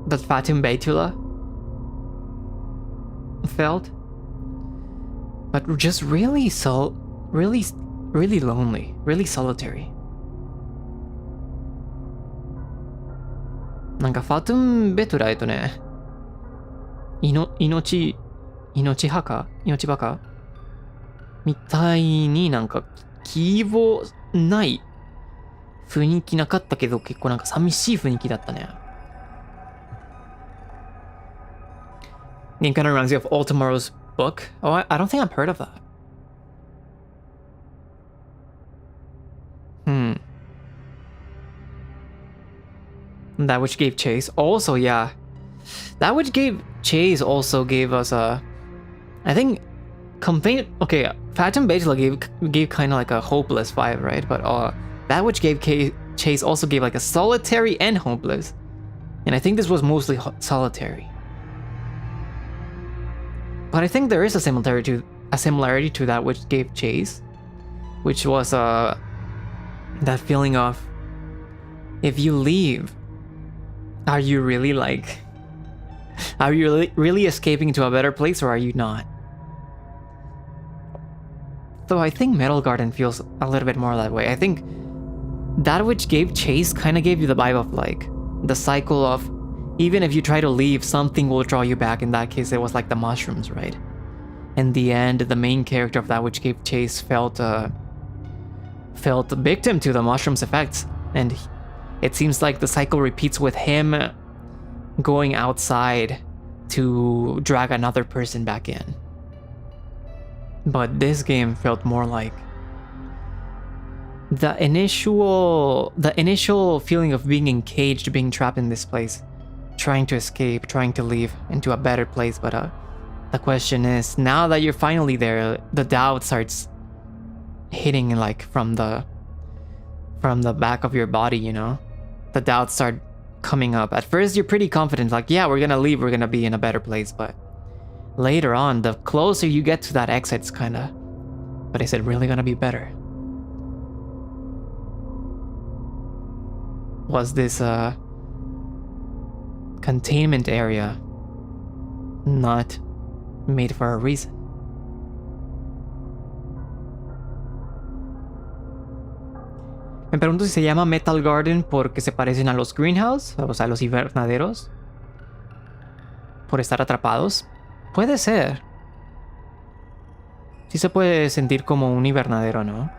Speaker 1: that Fatim Beytullah felt, but just really really lonely, really solitary. なんかファトゥン・ベトラね、命バカみたいになんか希望ない雰囲気なかったけど、結構なんか寂しい雰囲気だったね。It kind of reminds you of All Tomorrow's book. Oh, I don't think I've heard of that. That which gave chase. Also, yeah. That which gave chase also gave us a... I think... Okay, Fatim Beytullah gave kind of like a hopeless vibe, right? But that which gave chase also gave like a solitary and hopeless. And I think this was mostly solitary. But I think there is a similarity to that which gave chase. Which was that feeling of... If you leave... Are you really really escaping to a better place, or are you not? Though I think Metal Garden feels a little bit more that way. I think that which gave chase kind of gave you the vibe of like the cycle of even if you try to leave, something will draw you back. In that case, it was like the mushrooms, right? In the end, the main character of that which gave chase felt a victim to the mushrooms effects, and it seems like the cycle repeats with him going outside to drag another person back in. But this game felt more like the initial feeling of being encaged, being trapped in this place, trying to escape, trying to leave into a better place. But the question is, now that you're finally there, the doubt starts hitting like from the back of your body, you know? The doubts start coming up. At first, you're pretty confident, like, yeah, we're gonna leave, we're gonna be in a better place, but later on, the closer you get to that exit, it's kinda, but is it really gonna be better? Was this containment area not made for a reason? Me pregunto si se llama Metal Garden porque se parecen a los greenhouse, o sea, los invernaderos, por estar atrapados. Puede ser. Sí se puede sentir como un invernadero, ¿no?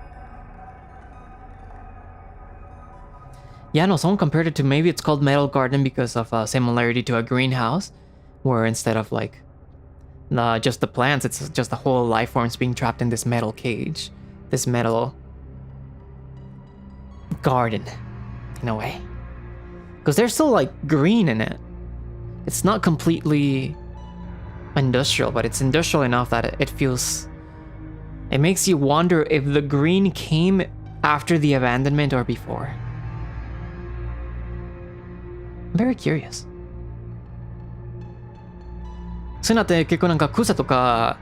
Speaker 1: Yeah, no, someone compared it to maybe it's called Metal Garden because of a similarity to a greenhouse, where instead of like just the plants, it's just the whole life forms being trapped in this metal cage, this metal garden, in a way. Because there's still like green in it. It's not completely industrial, but it's industrial enough that it feels... It makes you wonder if the green came after the abandonment or before. I'm very curious. そういうのって結構なんか草とか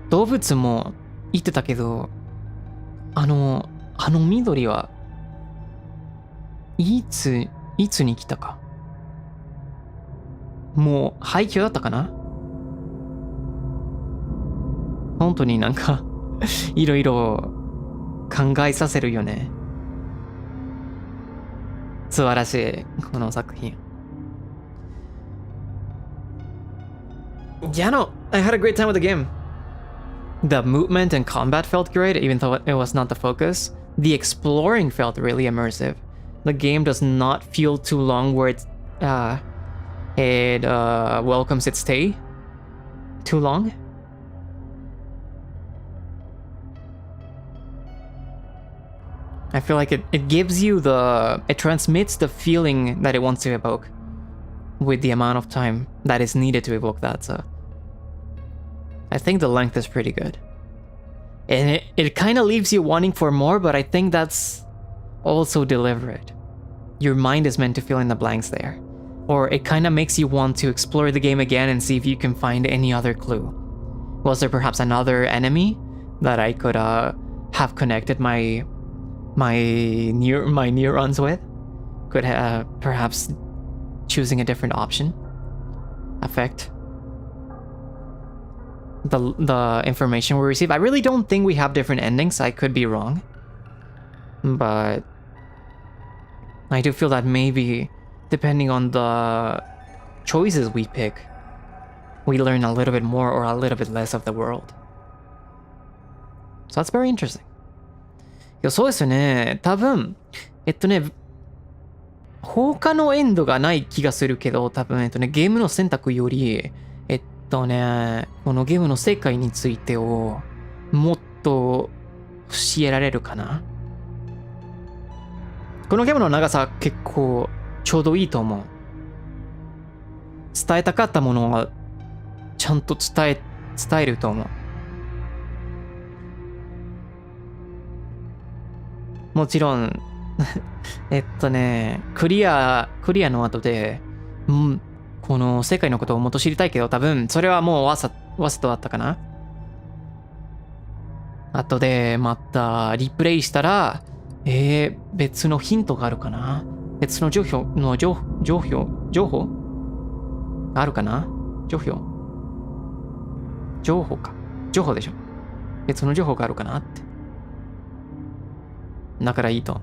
Speaker 1: 動物も言ってたけど、あの緑はいつに来たか。もう廃墟だったかな。本当になんかいろいろ考えさせるよね。素晴らしい、この作品。Yeah, no, I had a great time with the game. The movement and combat felt great, even though it was not the focus. The exploring felt really immersive. The game does not feel too long where it welcomes its stay too long. I feel like it gives you it transmits the feeling that it wants to evoke with the amount of time that is needed to evoke that, so I think the length is pretty good. And it kind of leaves you wanting for more, but I think that's also deliberate. Your mind is meant to fill in the blanks there. Or it kind of makes you want to explore the game again and see if you can find any other clue. Was there perhaps another enemy that I could have connected my neurons with? Could perhaps choosing a different option affect the information we receive? I really don't think we have different endings. I could be wrong, but I do feel that maybe depending on the choices we pick, we learn a little bit more or a little bit less of the world. So that's very interesting. いや、そうですよね。多分、放火のエンドがない気がするけど、多分、ゲームの選択より、このゲームの世界についてをもっと教えられるかな。このゲームの長さ結構ちょうどいいと思う。伝えたかったものはちゃんと伝えると思う。もちろんクリアの後で、この世界のことをもっと知りたいけど、多分それはもうわざとあったかな。後でまたリプレイしたら、別のヒントがあるかな。別の情報あるかな。情報でしょ。別の情報があるかなって。だからいいと。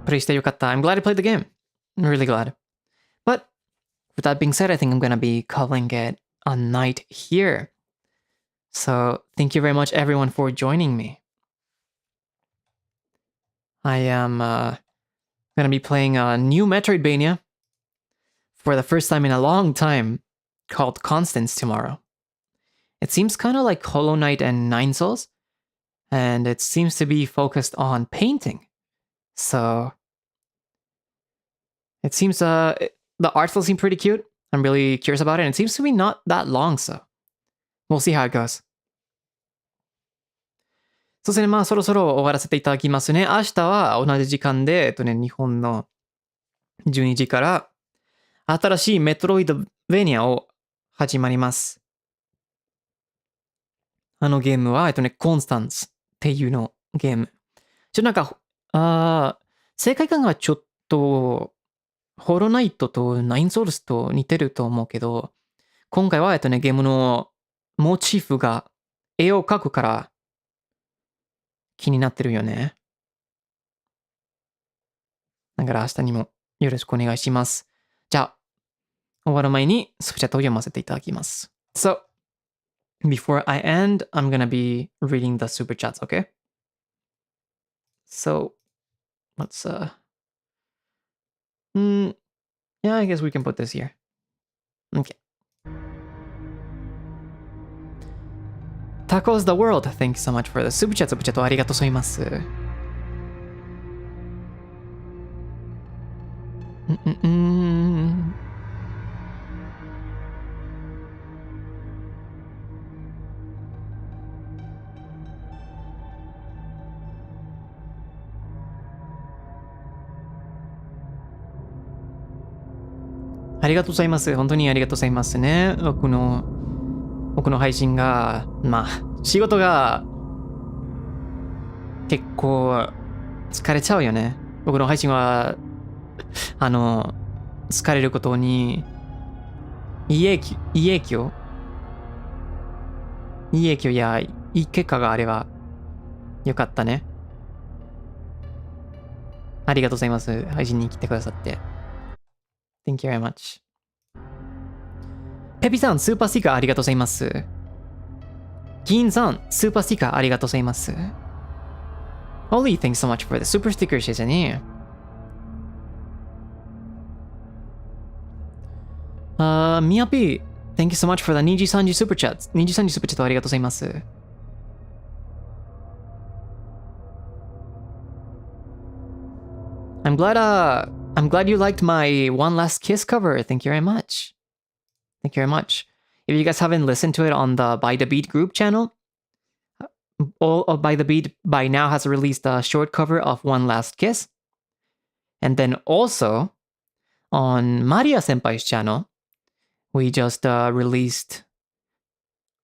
Speaker 1: プレイしてよかった。I'm glad I played the game. I'm really glad. But with that being said, I think I'm gonna be calling it a night here. So thank you very much everyone for joining me. I am gonna be playing a new Metroidvania for the first time in a long time called Constance tomorrow. It seems kind of like Hollow Knight and Nine Souls, and it seems to be focused on painting. So it seems the art still seems pretty cute. I'm really curious about it, and it seems to be not that long, so we'll see how it goes. そうですね、まあそろそろ終わらせていただきますね。明日は同じ時間で、日本の12時から新しいメトロイドベニアを始まります。あのゲームは、コンスタンスっていうのゲーム。なんか、世界観がちょっと、ホロナイトとナインソウルスと似てると思うけど、今回は、ゲームのモチーフが絵を描くから気になってるよね。だから明日にもよろしくお願いします。じゃあ、終わる前にスプチャットを読ませていただきます。So, before I end, I'm gonna be reading the super chats, okay? So, let's, yeah, I guess we can put this here. Okay. Tacos the World, thank you so much for the super chat. ありがとうございます。ありがとうございます。本当にありがとうございますね。僕の配信が、まあ、仕事が結構疲れちゃうよね。僕の配信は、好かれることに、いい影響やいい結果があればよかったね。ありがとうございます。配信に来てくださって。Thank you very much. ペピさん、スーパースティッカーありがとうございます。銀さん、スーパースティッカーありがとうございます。Ollie, thanks so much for the super sticker 谢謝ね。ミヤピー、thank you so much for the NIJISANJI super chat. NIJISANJI super chat ありがとうございます。I'm glad you liked my One Last Kiss cover. Thank you very much. Thank you very much. If you guys haven't listened to it on the By the Beat group channel, all of By the Beat by now has released a short cover of One Last Kiss. And then also on Maria Senpai's channel, we just released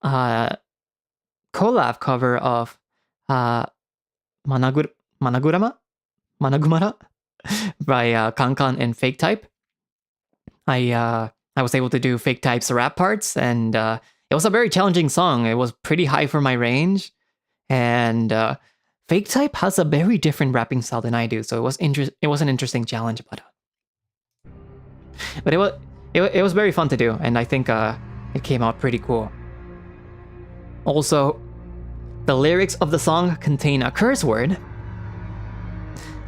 Speaker 1: a collab cover of Managumara by Kankan and Fake Type. I was able to do Fake Type's rap parts, and it was a very challenging song. It was pretty high for my range, and Fake Type has a very different rapping style than I do, so it was an interesting challenge, but it was very fun to do, and I think it came out pretty cool. Also, the lyrics of the song contain a curse word.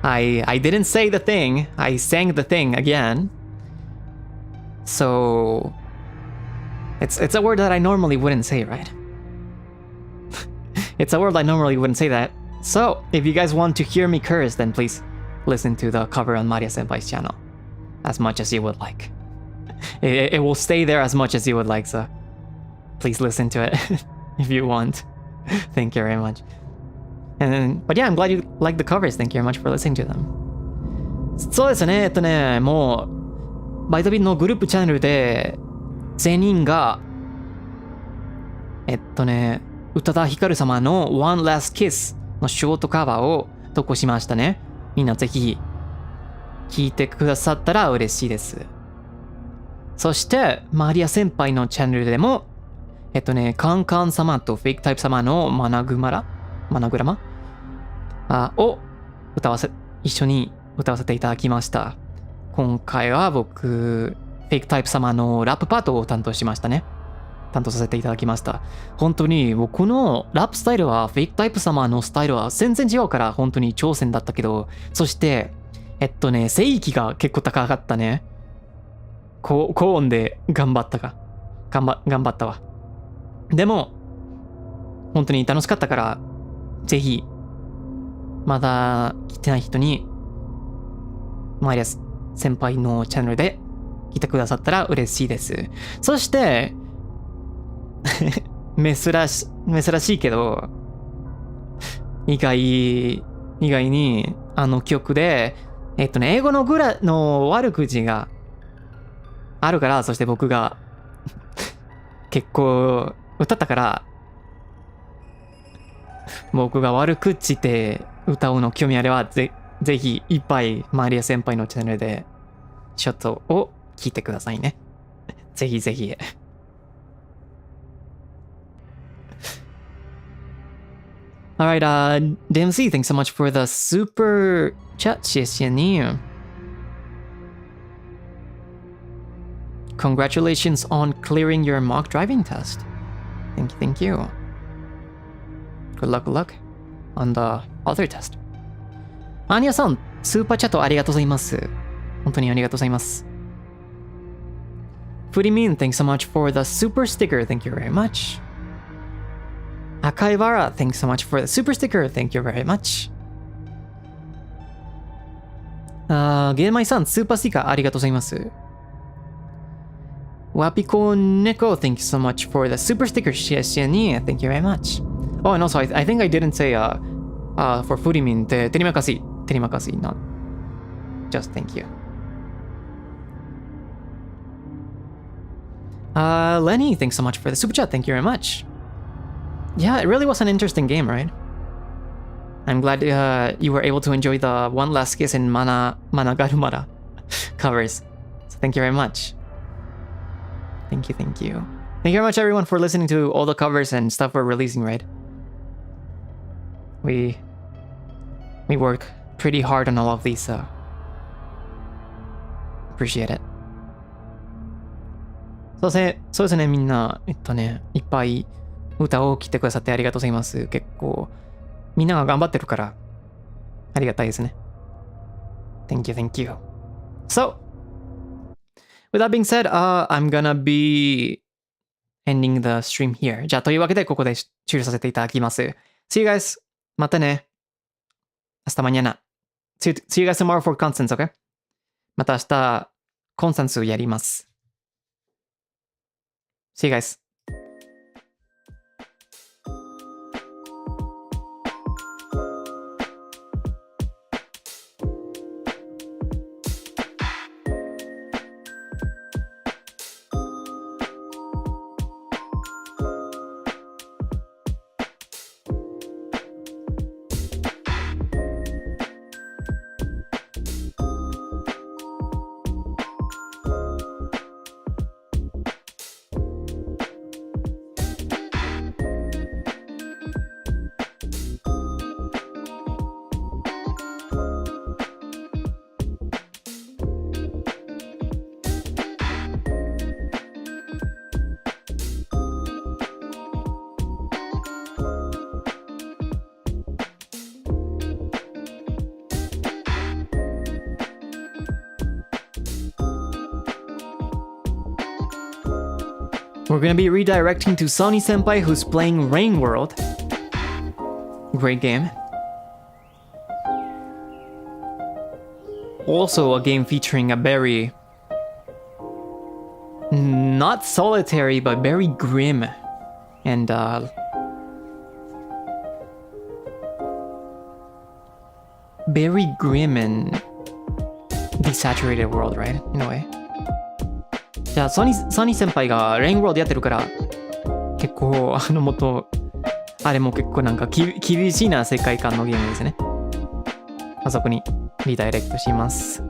Speaker 1: I didn't say the thing, I sang the thing again. So it's a word that I normally wouldn't say, right? It's a word I normally wouldn't say that. So if you guys want to hear me curse, then please listen to the cover on Maria Senpai's channel as much as you would like. It will stay there as much as you would like, so please listen to it if you want. Thank you very much. But yeah, I'm glad you like the covers. Thank you very much for listening to them. そうですね、もうバイトビンのグループチャンネルで全員が宇多田ヒカル様の One Last Kiss のショートカバーを投稿しましたね。みんなぜひ聞いてくださったら嬉しいです。そしてマリア先輩のチャンネルでもカンカン様とフェイクタイプ様のマナグラマを一緒に歌わせていただきました。今回は僕、フェイクタイプ様のラップパートを担当させていただきました。本当に僕のラップスタイルはフェイクタイプ様のスタイルは全然違うから本当に挑戦だったけど、そして声域が結構高かったね。高音で頑張ったわ。でも本当に楽しかったから、ぜひまだ来てない人にマリアス先輩のチャンネルで来てくださったら嬉しいです。そして珍しいけど意外にあの曲で英語の悪口があるから、そして僕が結構歌ったから、僕が悪口で歌うの興味あればぜひいっぱいマリア先輩のチャンネルでショットを聞いてくださいね。ぜひぜひ。Alright, DMC, thanks so much for the super chat, 谢谢你。Congratulations on clearing your mock driving test. Thank you. Good luck on the other test. アニャさん、スーパーチャットありがとうございます。本当にありがとうございます。Furimin, thanks so much for the super sticker. Thank you very much. Akaivara, thanks so much for the super sticker. Thank you very much. ゲーマイさん、スーパースティッカーありがとうございます。Wapiko Neko, thank you so much for the super sticker. 謝謝に Thank you very much. Oh, and also, I think I didn't say for Furimin, terima kasih, not just thank you. Lenny, thanks so much for the super chat. Thank you very much. Yeah, it really was an interesting game, right? I'm glad you were able to enjoy the One Last Kiss and Managarumara covers. So Thank you very much. Thank you. Thank you very much, everyone, for listening to all the covers and stuff we're releasing, right? We work pretty hard on all of these, so appreciate it. そうですね、みんな、いっぱい歌を聴いてくださってありがとうございます。結構、みんなが頑張ってるから、ありがたいですね。Thank you. So, with that being said, I'm gonna be ending the stream here. じゃあ、というわけで、ここで終了させていただきます。See you guys. またね。hasta mañana. See you guys tomorrow for Constance, okay? また明日、コンスタンスをやります。See you guys. We're gonna be redirecting to Sonny Senpai, who's playing Rain World. Great game. Also a game featuring a very... not solitary, but very grim and very grim and desaturated world, right? In a way. じゃあソニー先輩がレインワールドやってるから結構あれも結構なんか厳しいな世界観のゲームですね。あそこにリダイレクトします。